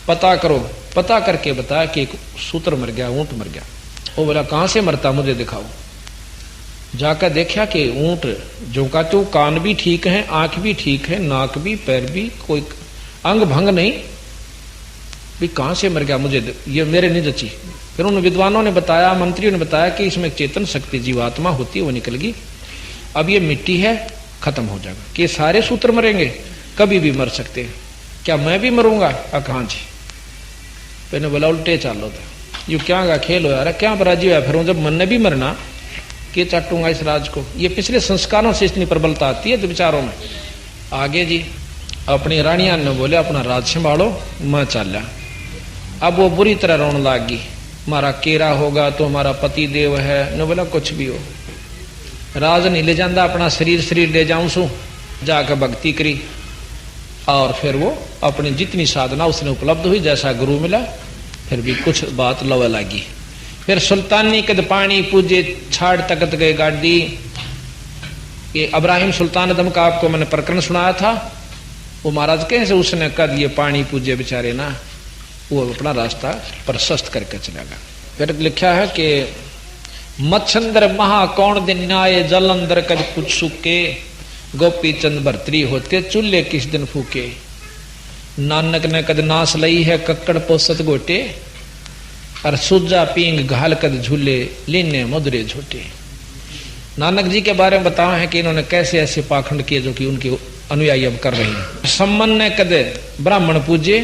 पता करो। पता करके बताया कि एक सूत्र मर गया, ऊंट मर गया। वो बोला कहां से मरता, मुझे दिखाओ। जाकर देखा कि ऊंट जो का तो कान भी ठीक है, आंख भी ठीक है, नाक भी, पैर भी, कोई अंग भंग नहीं, भी कहां से मर गया, मुझे ये मेरे नहीं जची। फिर उन विद्वानों ने बताया, मंत्रियों ने बताया कि इसमें चेतन शक्ति जीवात्मा होती है, वो निकल गई। अब ये मिट्टी है, खत्म हो जाएगा। कि सारे सूत्र मरेंगे, कभी भी मर सकते हैं, क्या मैं भी मरूंगा? कहां जी। मैंने बोला उल्टे चालो था, यू क्या का खेल हो यार, क्या बराजी हुआ। फिर जब मन ने भी मरना कि चाटूंगा इस राज को। ये पिछले संस्कारों से इतनी प्रबलता आती है तो विचारों में। आगे जी अपनी रानिया ने बोले अपना राज संभालो, मैं चला। अब वो बुरी तरह रोने लगी, हमारा केरा होगा तो हमारा पति देव है। ने बोला कुछ भी हो, राज नहीं ले जाता, अपना शरीर ले जाऊं सू। जाकर भक्ति करी और फिर वो अपनी जितनी साधना उसने उपलब्ध हुई, जैसा गुरु मिला, फिर भी कुछ बात लवा लगी। फिर सुल्तानी कद पानी पूजे, छाड़ तकत गए गाड़ी। ये इब्राहिम सुल्तान अदम का आपको मैंने प्रकरण सुनाया था। वो महाराज कैसे उसने कद ये पानी पूजे बेचारे ना, वो अपना रास्ता प्रशस्त करके चला गया। फिर लिखा है कि मच्छंदर महा कौन दिन आए, जल अंदर कद कुछ सुके, गोपी चंद भरतरी होते चूल्हे किस दिन फूके। नानक ने कद नास लई है कक्कड़ पोसत गोटे, और सुजा पींग घाल कद झूले, लीने मुद्रे झूठे। नानक जी के बारे में बताया है कि इन्होंने कैसे ऐसे पाखंड किए जो कि उनके अनुयायी अब कर रहे हैं। सम्मन ने कद ब्राह्मण पूजे,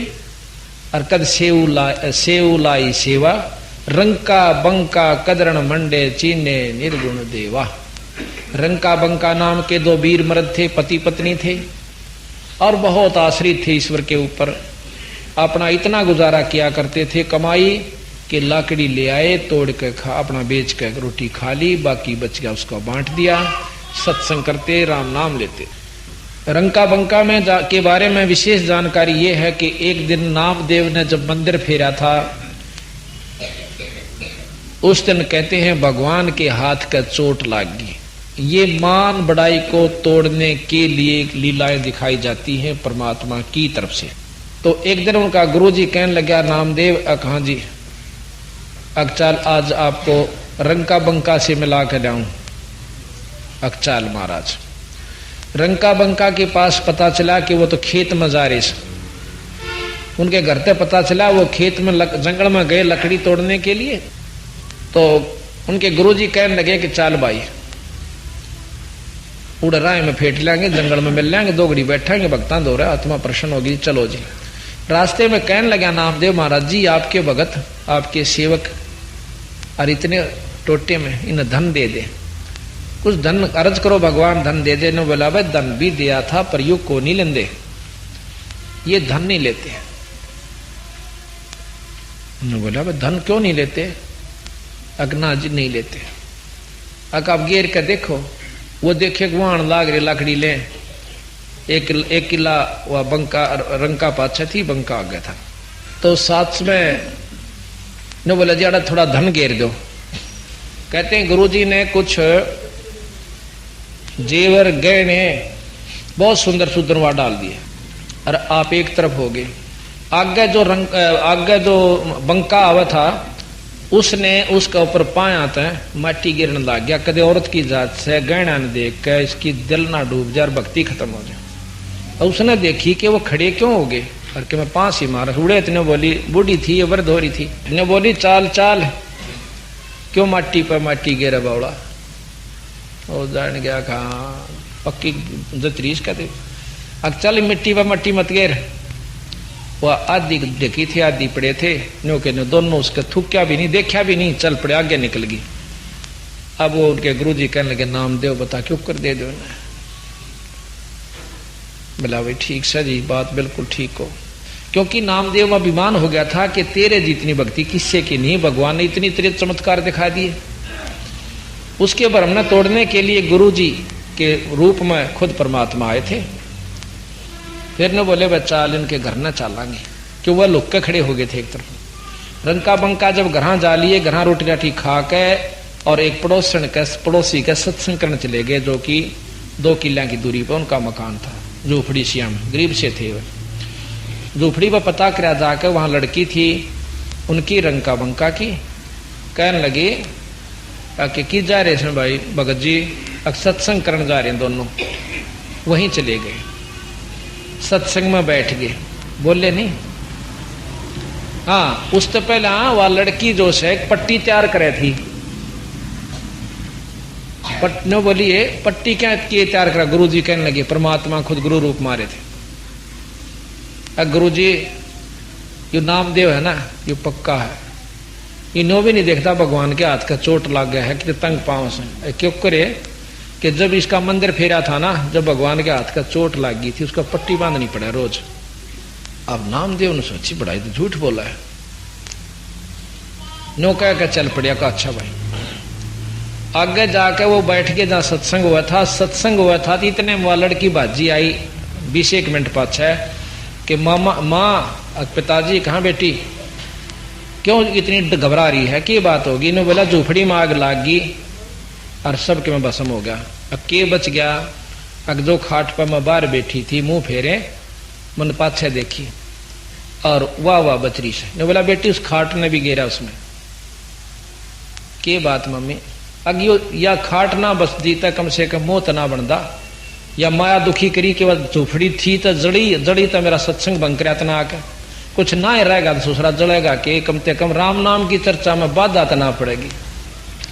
और कद सेऊ लाई सेवा, रंका बंका कदरण मंडे, चीने निर्गुण देवा। रंका बंका नाम के 2 वीर मर्द थे, पति पत्नी थे, और बहुत आश्रित थे ईश्वर के ऊपर। अपना इतना गुजारा किया करते थे कमाई कि लाकड़ी ले आए, तोड़ के अपना बेच के रोटी खा ली, बाकी बच गया उसको बांट दिया। सत्संग करते, राम नाम लेते। रंका बंका में के बारे में विशेष जानकारी ये है कि एक दिन नामदेव ने जब मंदिर फेरा था, उस दिन कहते हैं भगवान के हाथ का चोट लाग गई। ये मान बड़ाई को तोड़ने के लिए लीलाएं दिखाई जाती हैं परमात्मा की तरफ से। तो एक दिन उनका गुरुजी कहने लगा, नामदेव कहाँ जी, अकचाल आज आपको रंका बंका से मिला कर लाऊं। अकचाल महाराज रंका बंका के पास पता चला कि वो तो खेत में जा रहे थे। उनके घर से पता चला वो खेत में जंगल में गए लकड़ी तोड़ने के लिए। तो उनके गुरुजी कहने लगे कि चल भाई उड़ राय में फेंट लेंगे, जंगल में मिल लेंगे, 2 घड़ी बैठेंगे, भक्ता दो रहा, आत्मा प्रसन्न होगी, चलो जी। रास्ते में कहने लगा नामदेव महाराज जी आपके भगत आपके सेवक और इतने टोटे में इन्हें धन दे दे, कुछ धन अर्ज करो भगवान धन दे दे। ने बोला भाई धन भी दिया था पर यू को नहीं लेंदे, ये धन नहीं लेते। ने बोला भाई धन क्यों नहीं लेते? अगना जी नहीं लेते। अग आप गेर कर देखो, वो देखे गुआन लाग रहे लकड़ी ले, एक किला वह बंका रंका पाछे थी, बंका आ गया था। तो साथ में ने बोला जी थोड़ा धन घेर दो। कहते हैं गुरुजी ने कुछ जेवर गहने बहुत सुंदर सुंदर वहां डाल दिए और आप एक तरफ हो गए। आगे जो बंका आवा था उसने उसका ऊपर पाया था माटी गिरने लग गया। कदे औरत की जात से गहना न देख के इसकी दिल ना डूब जाए और भक्ति खत्म हो जाए। और उसने देखी कि वो खड़े क्यों हो गए और कि मैं 5 ही मारा उड़े। इतने बोली बूढ़ी थी ये वृद्ध हो रही थी, इतने बोली चाल चाल क्यों माटी पर माटी गिरा बावड़ा। और जान गया कहा पक्की जतरीस कहते अब चल मिट्टी पर मट्टी मत गिर। वह आधी ढकी थी आधी पड़े थे, नो के नो दोनों उसका थूक्या भी नहीं देखा भी नहीं, चल पड़े आगे निकल गई। अब वो उनके गुरुजी कहने लगे नामदेव बता क्यों कर दे दो ना। बोला भाई ठीक से जी बात बिल्कुल ठीक हो, क्योंकि नामदेव में अभिमान हो गया था कि तेरे जितनी भक्ति किससे की नहीं, भगवान ने इतनी तेरे चमत्कार दिखा दिए। उसके भ्रम न तोड़ने के लिए गुरुजी के रूप में खुद परमात्मा आए थे। फिर ने बोले बच्चा इनके घर न चालांगे, क्यों वह लुक के खड़े हो गए थे एक तरफ। रंका बंका जब घर जा लिए, घर रोटी राटी खा के और एक पड़ोसी के सत्संग करने चले गए, जो कि 2 किलों की दूरी पर उनका मकान था। झोपड़ी श्याम गरीब से थे वह। झोपड़ी पर पता करा जाकर वहां लड़की थी उनकी रंका बंका की। कहने लगे कि जा रहे हैं भाई भगत जी, सत्संग करने जा रहे हैं दोनों। वहीं चले गए, सत्संग में बैठ गए, बोले नहीं। हाँ उससे पहले वह लड़की जो है पट्टी तैयार करे थी। न बोलिए पट्टी क्या किए तैयार करा। गुरुजी कहने लगे परमात्मा खुद गुरु रूप मारे थे। गुरुजी ये नामदेव है ना ये पक्का है, ये नो भी नहीं देखता भगवान के हाथ का चोट लग गया है कि तंग पांव से। क्यों करे कि जब इसका मंदिर फेरा था ना, जब भगवान के हाथ का चोट लग गई थी, उसका पट्टी बांधनी पड़ा रोज। अब नामदेव ने सोची बड़ा तो झूठ बोला है। नो कह चल पड़िया का अच्छा भाई। आगे जाके वो बैठ के जहां सत्संग हुआ था तो इतने में लड़की बाजी आई 20-1 मिनट पाछे कि माँ पिताजी कहाँ बेटी, क्यों इतनी घबरा रही है, क्या बात होगी। इन्होंने बोला झूपड़ी में आग लाग गई और सबके में भस्म हो गया। अब के बच गया। अब जो खाट पर मैं बाहर बैठी थी मुंह फेरे मन पाछे देखी और वाह वाह बचरी से। ने बोला बेटी उस खाट ने भी गिरा उसमें। के बात मम्मी, अगियो या खाट ना बस जीता कम से कम मौत ना बनता, या माया दुखी करी कि वह झूपड़ी थी तो जड़ी तो मेरा सत्संग बंक रहा था ना आके कुछ ना ही रहेगा तो दूसरा जड़ेगा कि कम से कम राम नाम की चर्चा में बाधा तो ना पड़ेगी।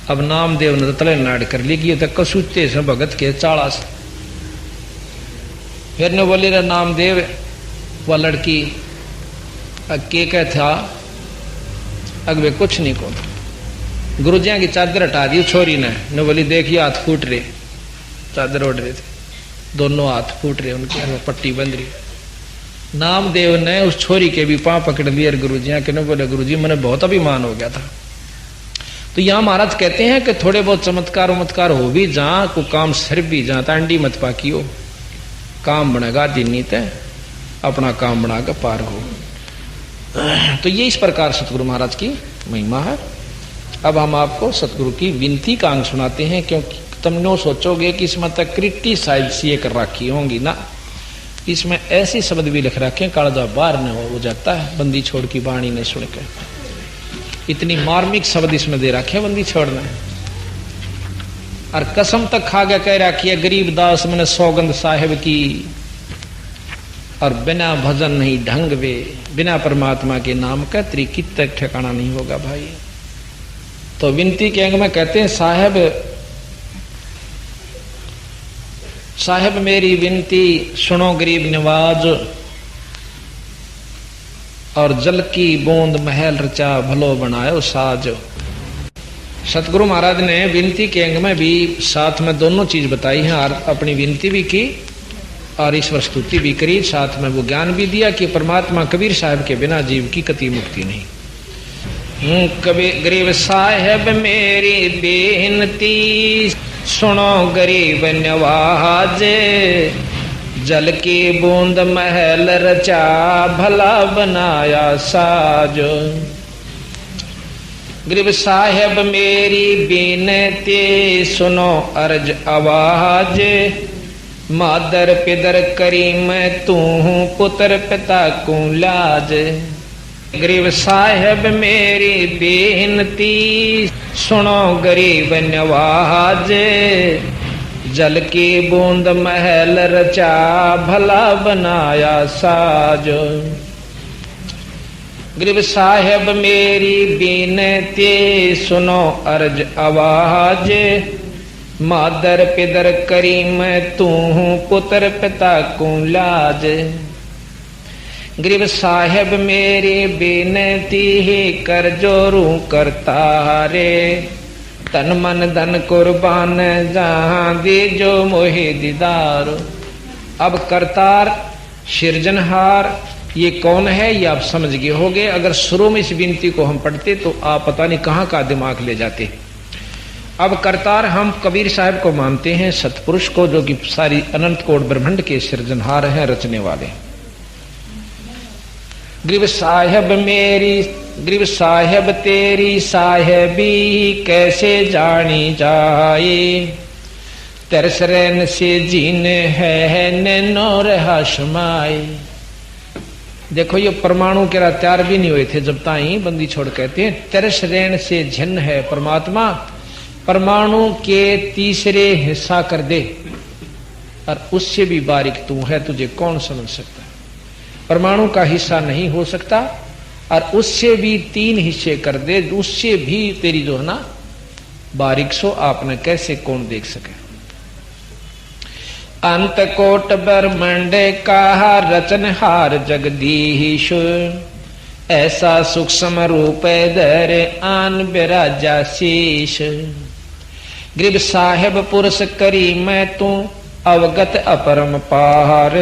अब नामदेव ने तले नाड़ कर ली कि तक कसूते से भगत के चाड़ा से। फिर ने बोले रे नामदेव वह लड़की के था अगवे कुछ नहीं को। गुरुजिया की चादर हटा दी छोरी ने बोली देखिए हाथ फूट रहे, चादर ओढ़ रहे थे, दोनों हाथ फूट रहे उनके, पट्टी बंध रही। नामदेव ने उस छोरी के भी पांव पकड़ लिए गुरुजिया के। ने बोले गुरुजी मैंने बहुत अभिमान हो गया था। तो यहां महाराज कहते हैं कि थोड़े बहुत चमत्कार हो भी जहां को काम सर भी जहां तांडी मत पाकी हो, काम बनेगा दिनी ते अपना काम बना कर पार हो। तो ये इस प्रकार सतगुरु महाराज की महिमा है। अब हम आपको सतगुरु की विनती का अंग सुनाते हैं, क्योंकि तुम नो सोचोगे कि इसमें तक क्रिटिसाइज ये कर रखी होंगी ना, इसमें ऐसे शब्द भी लिख रखे कालजा बाहर न हो जाता है बंदी छोड़ की वाणी ने सुन के। इतनी मार्मिक शब्द इसमें दे रखे बंदी छोड़ना। और कसम तक खा गया कह रखी है गरीब दास मैंने सौगंध साहिब की, और बिना भजन नहीं ढंग वे, बिना परमात्मा के नाम का त्रिकित तक ठिकाना नहीं होगा भाई। तो विनती के अंग में कहते हैं, साहेब मेरी विनती सुनो गरीब नवाज, और जल की बूंद महल रचा भलो बनायो साज। सतगुरु महाराज ने विनती के अंग में भी साथ में दोनों चीज बताई है, और अपनी विनती भी की और ईश्वर स्तुति भी करी, साथ में वो ज्ञान भी दिया कि परमात्मा कबीर साहब के बिना जीव की कति मुक्ति नहीं। कबीर गरीब साहेब मेरी बेनती सुनो गरीब नवाज, जल की बूंद महल रचा भला बनाया साज। गरीब साहेब मेरी बेनती सुनो अर्ज आवाज, मादर पिदर करी मैं तू पुत्र पिता को लाज। गरीब साहेब मेरी बेनती सुनो गरीब नवाज, जल की बूंद महल रचा भला बनाया साज। गरीब साहेब मेरी बेनती सुनो अर्ज आवाज, मादर पिदर करी मैं तू पुत्र पिता को लाज। गरीब साहेब मेरी बेनती ही कर जोरू करता रे, तन मन धन कुर्बान जहां दे जो मोहे दीदार। अब करतार सिरजनहार ये कौन है ये आप समझ गए होगे। अगर शुरू में इस विनती को हम पढ़ते तो आप पता नहीं कहां का दिमाग ले जाते। अब करतार हम कबीर साहब को मानते हैं, सतपुरुष को, जो कि सारी अनंत कोट ब्रह्मांड के सिरजनहार हैं, रचने वाले। गरीब साहेब मेरी, गरीब साहेब तेरी साहेबी कैसे जानी जाए, तरस रैन से जीन है नैनो रहा शमाए। देखो ये परमाणु के तैयार भी नहीं हुए थे जब ताई बंदी छोड़ कहते हैं तरस रैन से झिन्न है परमात्मा, परमाणु के तीसरे हिस्सा कर दे और उससे भी बारीक तू है, तुझे कौन समझ सकता है। परमाणु का हिस्सा नहीं हो सकता और उससे भी 3 हिस्से कर दे, उससे भी तेरी जो है ना बारीक सो आपने कैसे कौन देख सके। अंत कोट ब्रह्मांड का रचनहार जगदीश, ऐसा सूक्ष्म रूप धर आन बिराजा शीश। गरीब साहेब पुरुष करी मैं तू अवगत अपरम पार,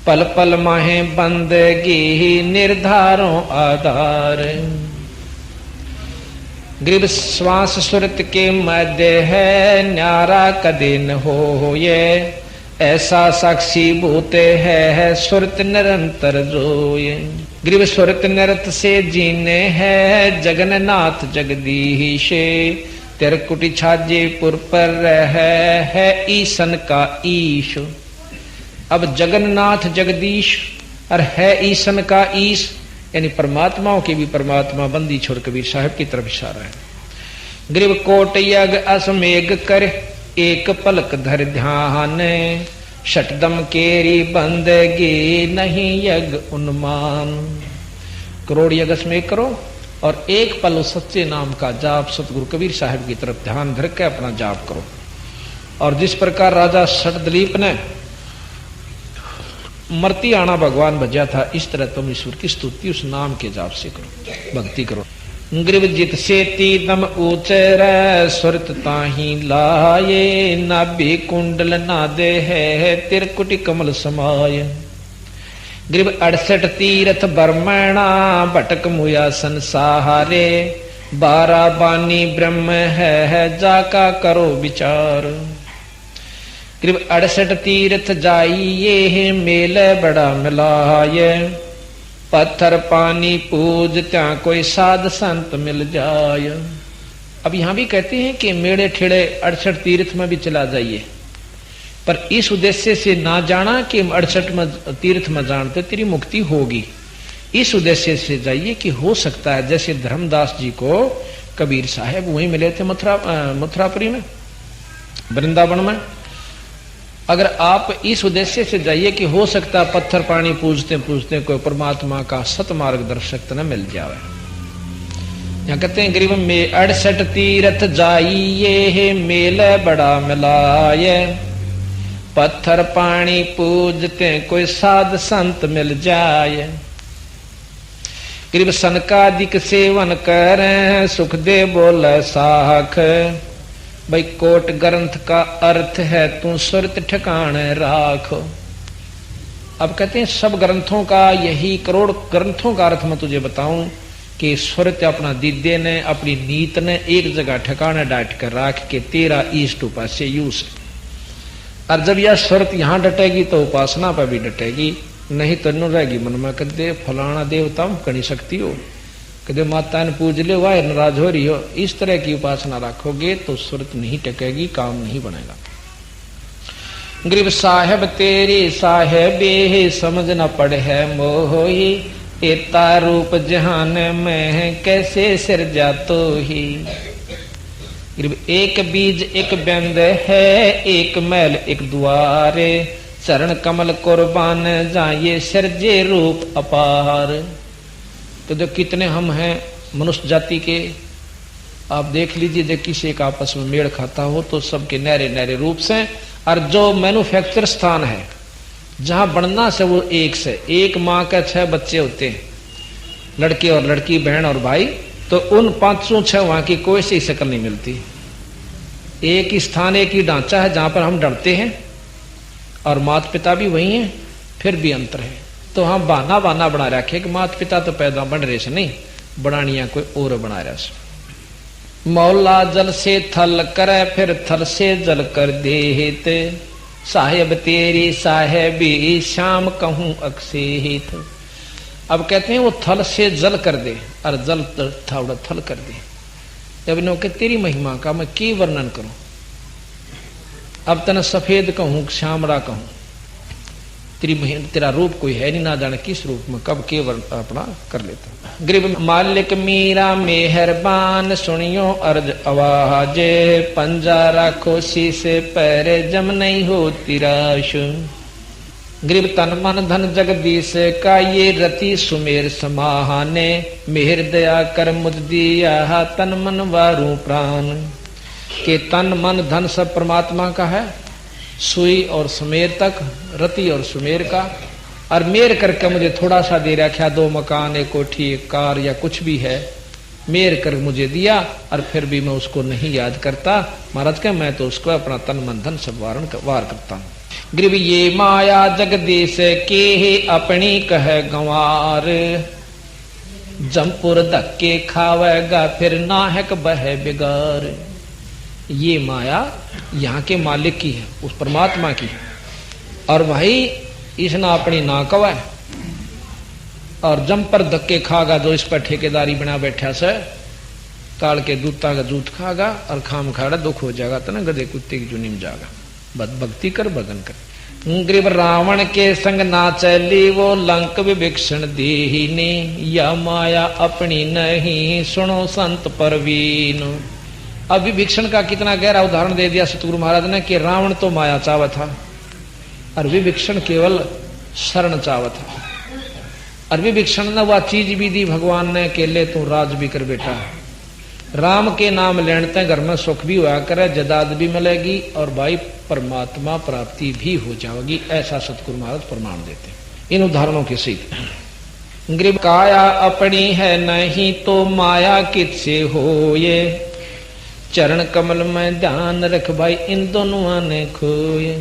पल पल माहे बंदगी निर्धारों आधार। गरीब श्वास सुरत के मध्य है न्यारा कदे न हो ये, ऐसा साक्षी भूत है सुरत निरंतर जोए। गरीब सुरत निरत से जीने है जगन्नाथ जगदीश, तिरकुटी छाजेपुर पर है ईसन का ईश। अब जगन्नाथ जगदीश और है ईसन का ईश, यानी परमात्माओं के भी परमात्मा बंदी छोड़ कबीर साहब की तरफ इशारा है। गरीब कोट यग असमेघ कर एक पलक धर ध्यान, शटदम केरी बंदगी नहीं यग उन्मान। करोड़ यग असमेघ करो और एक पल सच्चे नाम का जाप सतगुरु कबीर साहब की तरफ ध्यान धर के अपना जाप करो। और जिस प्रकार राजा शटदलीप ने मरती आना भगवान भजा था, इस तरह तुम ईश्वर की स्तुति उस नाम के जाप से करो, भक्ति करो। ग्रीव जित से तीदम ऊचर सुरत ताही लाए, नाभि कुंडल नादे है तिरकुटी कमल समाय। ग्रीव 68 तीर्थ बर्मणा भटक मुया संसारे, 12 बानी ब्रह्म है जाका करो विचार। ग्रीव 68 तीर्थ जाइए मेल बड़ा मिलाए, पत्थर पानी पूज त्या कोई साध संत मिल जाए। अब यहां भी कहते हैं कि मेड़े ठेड़े 68 तीर्थ में भी चला जाइए, पर इस उद्देश्य से ना जाना कि 68 तीर्थ में जानते तेरी मुक्ति होगी। इस उद्देश्य से जाइए कि हो सकता है जैसे धर्मदास जी को कबीर साहब वहीं मिले थे मथुरापुरी में, वृंदावन में। अगर आप इस उद्देश्य से जाइए कि हो सकता पत्थर पानी पूजते पूजते कोई परमात्मा का सत मार्गदर्शक न मिल जाए, यहाँ कहते हैं गरीब में 68 तीरथ जाइए, मेल बड़ा मिलाए, पत्थर पानी पूजते कोई साध संत मिल जाए। गरीब सनकादिक सेवन करें, सुख दे बोले साख, भाई कोट ग्रंथ का अर्थ है तू सुरत ठिकाने राखो। अब कहते हैं सब ग्रंथों का, यही करोड़ ग्रंथों का अर्थ मैं तुझे बताऊं कि सुरत अपना दीदे ने, अपनी नीत ने एक जगह ठिकाने डाट कर राख के तेरा ईष्ट उपास्य यूस। और जब यह सुरत यहां डटेगी तो उपासना पर भी डटेगी, नहीं तो न रहेगी मन में कदे फलाना देवता कणी शक्ति हो, कदे माता ने पूज ले वाह नाराज हो रही हो। इस तरह की उपासना रखोगे तो सुरत नहीं टकेगी, काम नहीं बनेगा। गरीब साहेब तेरी साहेबे समझ न पड़े है मोही, एता रूप जहान में कैसे सिरजा तो ही। गरीब एक बीज एक बिंद है, एक मैल एक द्वारे, चरण कमल कुर्बान जाइए सिरजे रूप अपार। तो जो कितने हम हैं मनुष्य जाति के, आप देख लीजिए, जो किसी एक आपस में मेल खाता हो तो सबके नहरे नहरे रूप से। और जो मैन्युफैक्चर स्थान है जहां बनना से वो एक से एक माँ के 6 बच्चे होते हैं, लड़के और लड़की, बहन और भाई, तो उन 506 वहां की कोई सी शक्ल नहीं मिलती। एक ही स्थान, एक ही ढांचा है जहां पर हम डरते हैं, और माता पिता भी वही हैं, फिर भी अंतर है। तो हम बहाना बहाना बना रखे कि माता पिता तो पैदा बन रहे से नहीं, बनानिया कोई और बना रहा से। मौला जल से थल करे, फिर थल से जल कर देते, साहेब तेरी साहेबी शाम कहूं अक्सेत। अब कहते हैं वो थल से जल कर दे, और जल थोड़ा थल कर दे। अब इन्हों के तेरी महिमा का मैं की वर्णन करूं, अब तने सफेद कहूं श्यामरा कहूं, तेरा रूप कोई है नहीं, ना जाने किस रूप में कब के अपना कर लेता। गरीब मालिक मीरा मेहरबान, सुनियो अर्ज आवाज, पंजा राखो शीशे पैरे जम नहीं हो तिराश। गरीब तन मन धन जगदीश का ये रति सुमेर समाहाने, मेहर दया कर मुझ दिया तन मन वारू प्राण। के तन मन धन सब परमात्मा का है, सुई और सुमेर तक, रति और सुमेर का, और मेर करके मुझे थोड़ा सा दे रखा, 2 मकान, 1 कोठी, 1 कार या कुछ भी है, मेर कर मुझे दिया, और फिर भी मैं उसको नहीं याद करता। महाराज के मैं तो उसको अपना तन मन धन सब वार करता हूं। गरीब ये माया जगदीश के अपनी कह गंवार, जमपुर धक्के खावेगा फिर नाहक बह बिगार। ये माया यहाँ के मालिक की है, उस परमात्मा की है, और भाई इसने अपनी ना कवा है, और जम पर धक्के खागा जो इस पर ठेकेदारी बना बैठा से, काल के दूता का जूत खागा, और खाम खाड़ा दुख हो जाएगा, तो ना गधे कुत्ते की जुनी में जाएगा। भक्ति कर भगन कर। गरीब रावण के संग ना चली वो लंक विभीषण दीनी, या माया अपनी नहीं सुनो संत परवीन। अब विभीषण का कितना गहरा उदाहरण दे दिया सतगुरु महाराज ने कि रावण तो माया चाहता था, और विभीषण केवल शरण चाहता था। और विभीषण ने वह चीज भी दी भगवान ने कि ले तू राज भी कर बेटा, राम के नाम लेने घर में सुख भी हुआ करे, जदाद भी मिलेगी, और भाई परमात्मा प्राप्ति भी हो जाएगी। ऐसा सतगुरु महाराज प्रमाण देते इन उदाहरणों के सहित। गरीब काया अपनी है नहीं तो माया किससे हो, ये चरण कमल में ध्यान रख भाई इन दोनों ने खोए।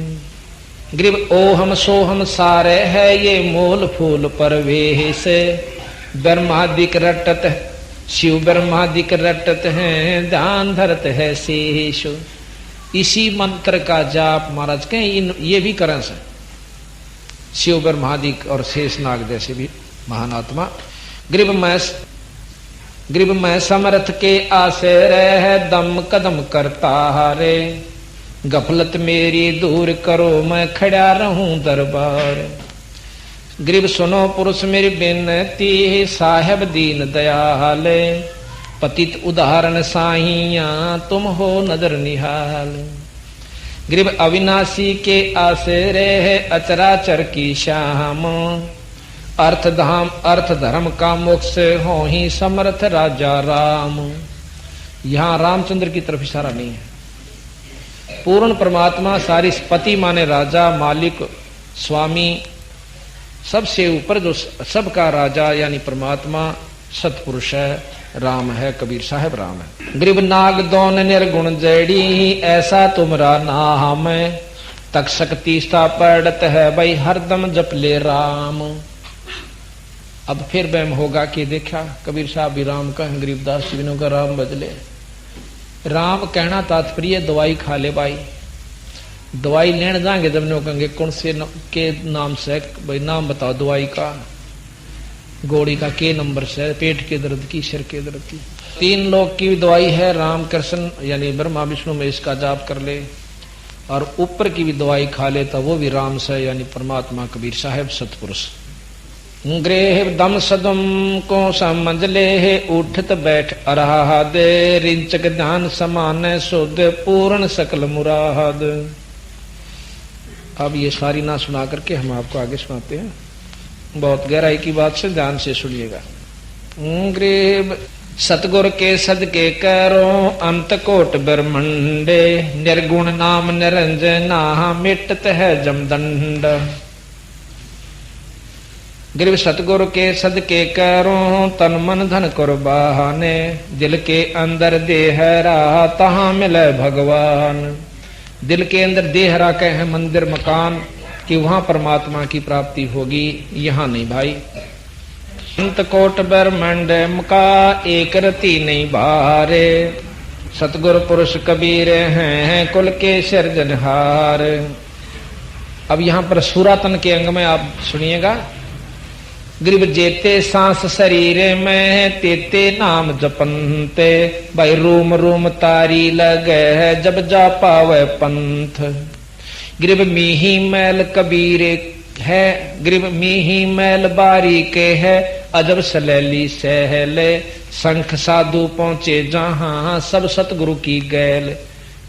गरीब ओ हम सो हम सारे है ये मोल फूल परवेश, ब्रह्मादिक रटत शिव ब्रह्मादिक रटत हैं, ध्यान धरत है शेष। इसी मंत्र का जाप महाराज के ये भी करें से शिव ब्रह्मादिक और शेषनाग जैसे भी महान आत्मा। गरीब मैं समर्थ के आसे रह दम कदम करता रे, गफलत मेरी दूर करो मैं खड़ा रहूं दरबार। गरीब सुनो पुरुष मेरी बिनती, साहेब दीन दयाल, पतित उदाहरण साहिया तुम हो नजर निहाल। गरीब अविनाशी के आसरे है अचराचर की शाम, अर्थ धाम अर्थ धर्म का मोक्ष हो ही समर्थ राजा राम। यहां रामचंद्र की तरफ इशारा नहीं है। पूर्ण परमात्मा सारी पति माने राजा, मालिक, स्वामी, सबसे ऊपर जो सबका राजा यानी परमात्मा सतपुरुष है, राम है, कबीर साहब राम है। गरीब नाग दोन निर्गुण जड़ी, ऐसा तुमरा नाम है, तक शक्ति सा पड़त है भाई हरदम जप ले राम। अब फिर वहम होगा कि देखा कबीर साहब भी राम का, गरीबदास जी का राम बदले। राम कहना तात्पर्य दवाई खा ले भाई। दवाई लेने जाएंगे जब नो कहेंगे कौन से के नाम से, भाई नाम बताओ दवाई का, गोड़ी का के नंबर से, पेट के दर्द की, सिर के दर्द की। 3 लोग की दवाई है, राम कृष्ण यानी ब्रह्मा विष्णु में इसका जाप कर ले, और ऊपर की भी दवाई खा ले तो वो भी राम से यानी परमात्मा कबीर साहब सतपुरुष। गृह दम सदम को समझ ले, उठत बैठ अरहाद, रिंचक ध्यान समान शुद्ध पूर्ण सकल मुराद। अब ये सारी ना सुना करके हम आपको आगे सुनाते हैं। बहुत गहराई की बात से ध्यान से सुनिएगा। गृह सतगुर के सदके करो अंत कोट ब्रह्मंडे, निर्गुण नाम निरंजना मिटत है जमदंड। गरीब सतगुरु के सदके करो तन मन धन कुर्बाने, दिल के अंदर देह रहा तहां मिले भगवान। दिल के अंदर देह रहा कहे मंदिर मकान कि वहां परमात्मा की प्राप्ति होगी, यहां नहीं भाई। अंत कोट ब्रह्मंड का एक रति नहीं बारे, सतगुरु पुरुष कबीर हैं कुल के सिरजनहार। अब यहां पर सूरातन के अंग में आप सुनिएगा। गरीब जेते सांस शरीर में तेते नाम जपनते, भाई रूम रूम तारी लगे जब जा पावे पंथ। गरीब मीही मैल कबीर है, गरीब मीही मैल बारी के है, अजब सलैली सहले, संख साधु पहुंचे जहां सब सतगुरु की गैल।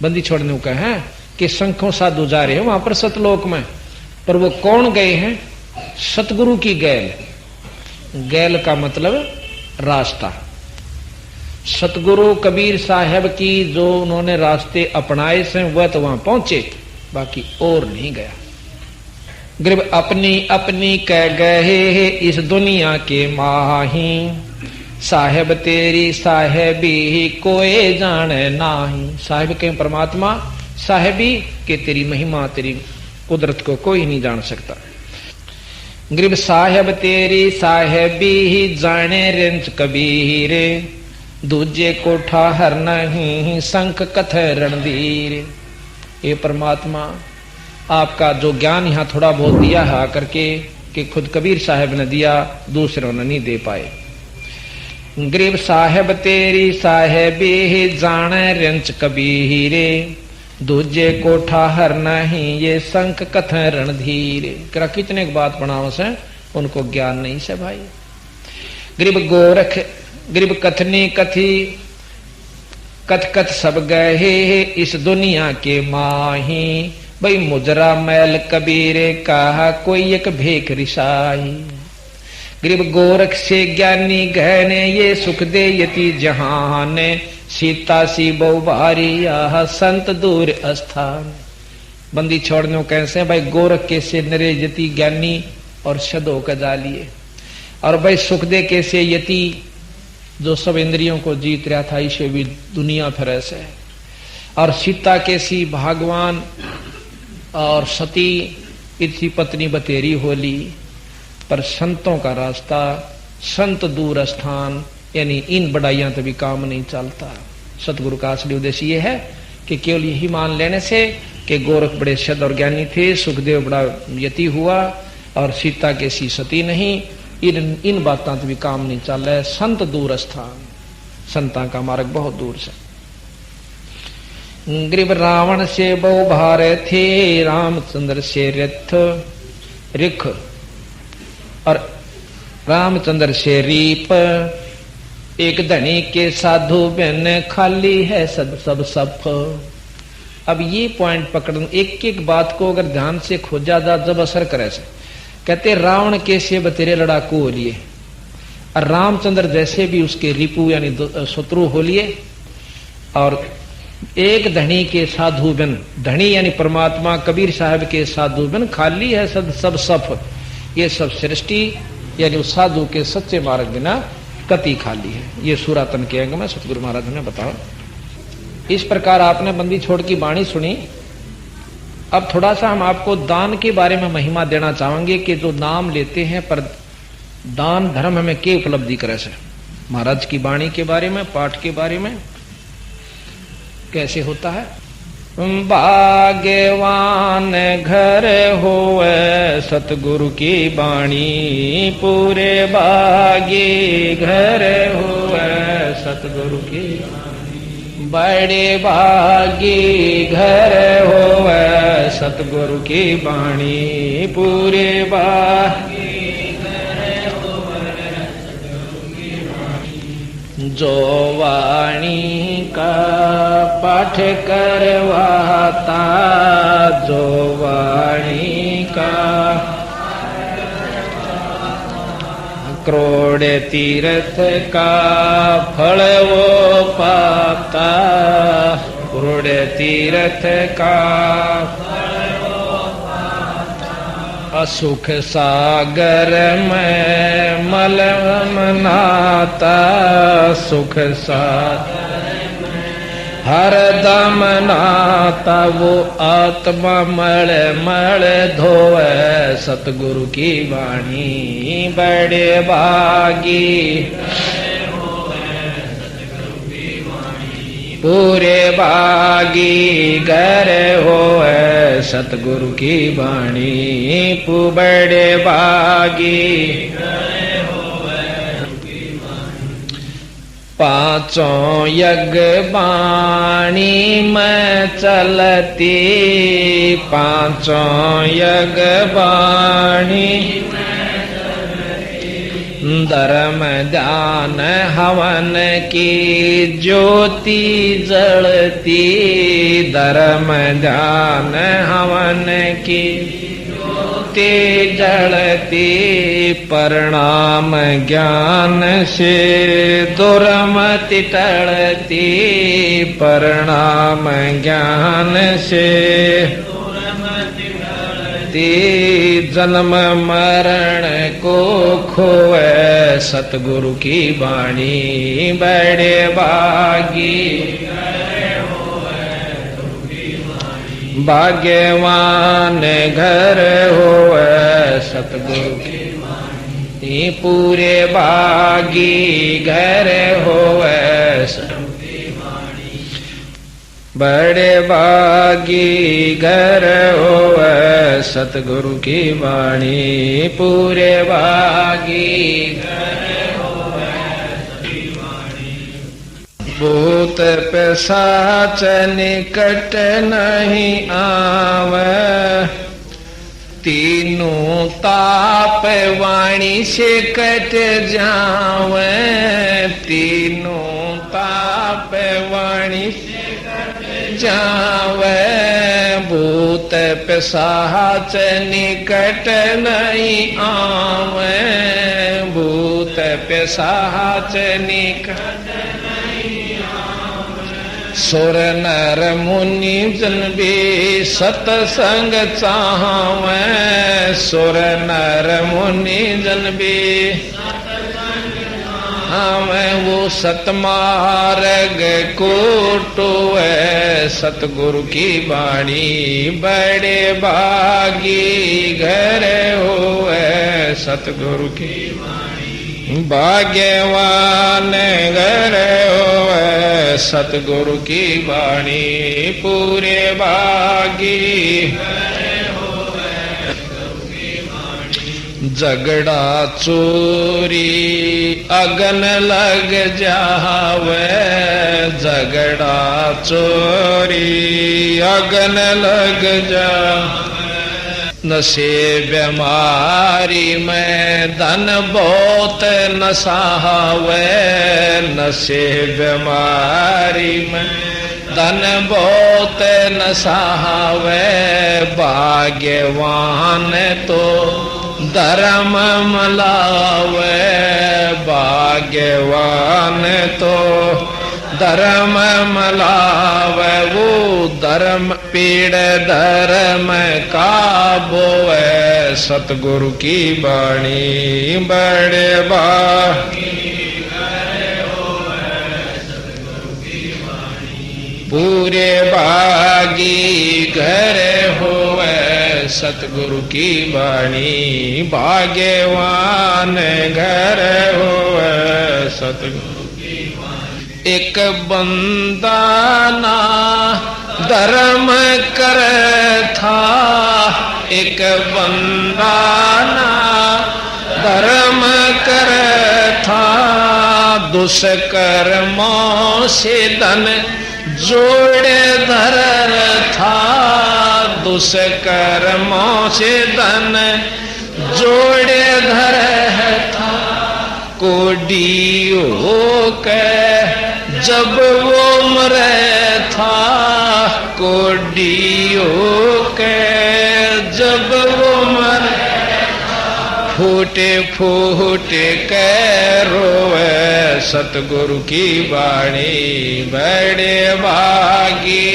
बंदी छोड़ने का है कि संखों साधु जा रहे हैं वहां पर सतलोक में, पर वो कौन गए हैं? सतगुरु की गैल। गैल का मतलब रास्ता। सतगुरु कबीर साहब की जो उन्होंने रास्ते अपनाए से वह तो वहां पहुंचे, बाकी और नहीं गया। गरीब अपनी अपनी कह गए इस दुनिया के माही, साहेब तेरी साहेबी कोई जाने नाही। साहेब के परमात्मा, साहेबी के तेरी महिमा तेरी कुदरत को कोई नहीं जान सकता। गरीब साहेब तेरी साहेबी ही जाने रिंच कबीरे, दूजे को ठाहर नहीं संख कथ रणधीर। ये परमात्मा आपका जो ज्ञान यहाँ थोड़ा बहुत दिया है आकर के कि खुद कबीर साहब ने दिया, दूसरों ने नहीं दे पाए। गरीब साहेब तेरी साहेबी ही जाने रिंच कबीरे, दूजे को ठाहर नहीं ये संख कथ रणधीर। करा कितने बात बनाओ से उनको ज्ञान नहीं से भाई। गरीब गोरख गरीब कथनी कथी कथ कथ सब गए इस दुनिया के माही, भाई मुजरा मैल कबीरे कहा कोई एक भेख रिसाई। गरीब गोरख से ज्ञानी गहने ये सुख दे यति जहाने, सीता सी बहु भारी यह संत दूर स्थान। बंदी छोड़ने कैसे भाई गोरख के से नरे यति ज्ञानी और शदो का जालिए, और भाई सुख दे के से यति जो सब इंद्रियों को जीत रहा था इसे भी दुनिया फिर से, और सीता के सी भगवान और सती इसी पत्नी बतेरी होली। पर संतों का रास्ता संत दूर स्थान, यानी इन बढ़ाइयां तो भी काम नहीं चलता। सतगुरु का असली उद्देश्य ये है कि केवल यही मान लेने से कि गोरख बड़े शद और ज्ञानी थे, सुखदेव बड़ा यति हुआ और सीता के सी सती नहीं, इन बातों तो भी काम नहीं चल रहा है। संत दूर स्थान, संता का मार्ग बहुत दूर से। गरीब रावण से बहु भार थे, रामचंद्र से रिख और रामचंद्र से रीप। एक धनी के साधु बन खाली है सब सफ। अब ये पॉइंट पकड़, एक एक बात को अगर ध्यान से खोजा जा जब असर करे से कहते रावण कैसे बतेरे लड़ाकू हो लिए और रामचंद्र जैसे भी उसके रिपु यानी शत्रु हो लिए। और एक धनी के साधु बिन, धनी यानी परमात्मा कबीर साहब के साधु बिन खाली है सब सफ, ये सब सृष्टि यानी उस साधु के सच्चे मार्ग बिना कति खाली है। ये सूरातन के अंग में सतगुरु महाराज ने बताया। इस प्रकार आपने बंदी छोड़ की वाणी सुनी। अब थोड़ा सा हम आपको दान के बारे में महिमा देना चाहेंगे कि जो नाम लेते हैं पर दान धर्म हमें क्या उपलब्धि करे से। महाराज की वाणी के बारे में, पाठ के बारे में कैसे होता है। भाग्यवान घर होवे सतगुरु की वाणी, पूरे भागी घर होवे सतगुरु की, बड़े भागी घर होवे सतगुरु की वाणी, पूरे भागी घर होवे सतगुरु की वाणी। जो वाणी का पाठ करवाता, जो वाणी का करोड़ तीर्थ का फल वो पाता, करोड़ तीर्थ का फल वो पाता। असुख सागर में मलम नाता, सुख सागर हर दम नाता, वो आत्मा मल मल धोए सतगुरु की वाणी, बड़े भागी पूरे भागी घर होए सतगुरु की वाणी, बड़े भागी पांचों यज्ञ बाणी में चलती, पांचों यज्ञ बाणी धर्म ध्यान हवन की ज्योति जलती, धर्म ध्यान हवन की जलती, परिणाम ज्ञान से दुर्मति टलती, परिणाम ज्ञान से दुर्मति टलती, जन्म मरण को खोए सतगुरु की वाणी, बड़े भागी भाग्यवान घर होवे सतगुरु की वाणी, पूरे भागी घर होवे सतगुरु की वाणी, बड़े भागी घर होवे सतगुरु की वाणी, पूरे भागी घर भूत पिशाच निकट नहीं आवे, तीनों ताप वाणी से कट जावे, तीनों ताप वाणी से कट जावे, भूत पिशाच निकट नहीं आवे, भूत पिशाच निकट सुर नर मुनि जन भी सतसंग चाहवे, सुर नर मुनि जन भी हमें वो सतमार्ग को टोए सतगुरु की वाणी, बड़े भागी घर होए सतगुरु की वाणी, भाग्यवान घर होए सतगुरु की वाणी, पूरे भागी झगड़ा चोरी अगन लग जावे, झगड़ा चोरी अगन लग जा, नशे बीमारी में धन बहुत नशावे, नशे बीमारी में धन बहुत नशावे, भाग्यवान तो धर्म मलावे भाग्यवान तो धर्म मलावे वो धर्म पीड़ धर्म का बोवे सतगुरु की बाणी बड़े पूरे भागी घर होवे सतगुरु की बाणी भाग्यवान घर होवे सतगुरु की बाणी। एक बंदा ना धर्म कर था एक बंदा ना धर्म कर था दुष्कर्मों से धन जोड़े धर था दुष्कर्मों से धन जोड़े धर था कोडियो के जब वो मरे था कोडियो के जब वो मरे फूटे फूटे के रोवे सतगुरु की बाणी बड़े भागी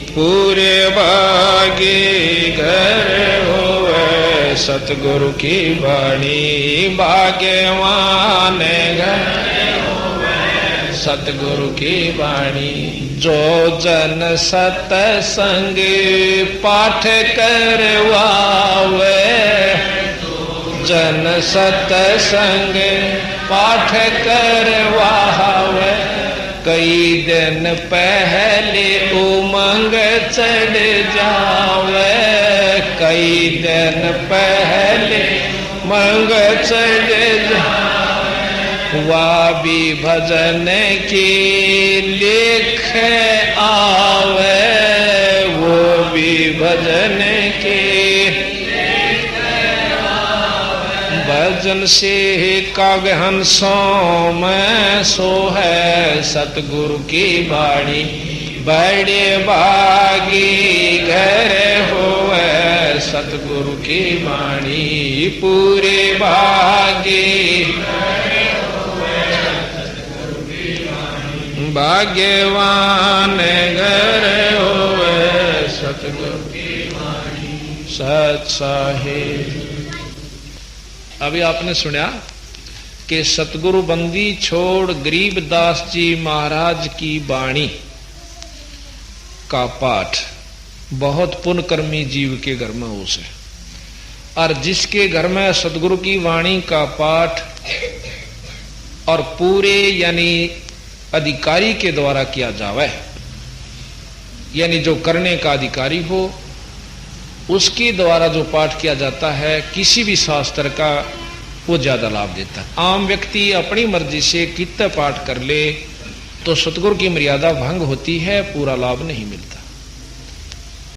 पूरे भागी घर होवे सतगुरु की बाणी भाग्यवान घर सतगुरु की बाणी। जो जन सतसंग पाठ करवावे जन सतसंग पाठ करवावे कई दिन पहले उमंग चढ़ जावे कई दिन पहले उमंग चढ़ जावे वा भी भजन की लेख आवे वो भी भजन के भजन से का गहन सोम सो है सतगुरु की बाणी बड़े भागी घर होवे सतगुरु की बाणी पूरे भागी भाग्यवान घर होवे सतगुरु की वाणी सत साहिब। अभी आपने सुना कि सतगुरु बंदी छोड़ गरीबदास जी महाराज की बाणी का पाठ बहुत पुण्यकर्मी जीव के घर में हो से और जिसके घर में सतगुरु की वाणी का पाठ और पूरे यानी अधिकारी के द्वारा किया जावे यानी जो करने का अधिकारी हो उसके द्वारा जो पाठ किया जाता है किसी भी शास्त्र का वो ज्यादा लाभ देता है। आम व्यक्ति अपनी मर्जी से कितना पाठ कर ले तो सतगुरु की मर्यादा भंग होती है पूरा लाभ नहीं मिलता।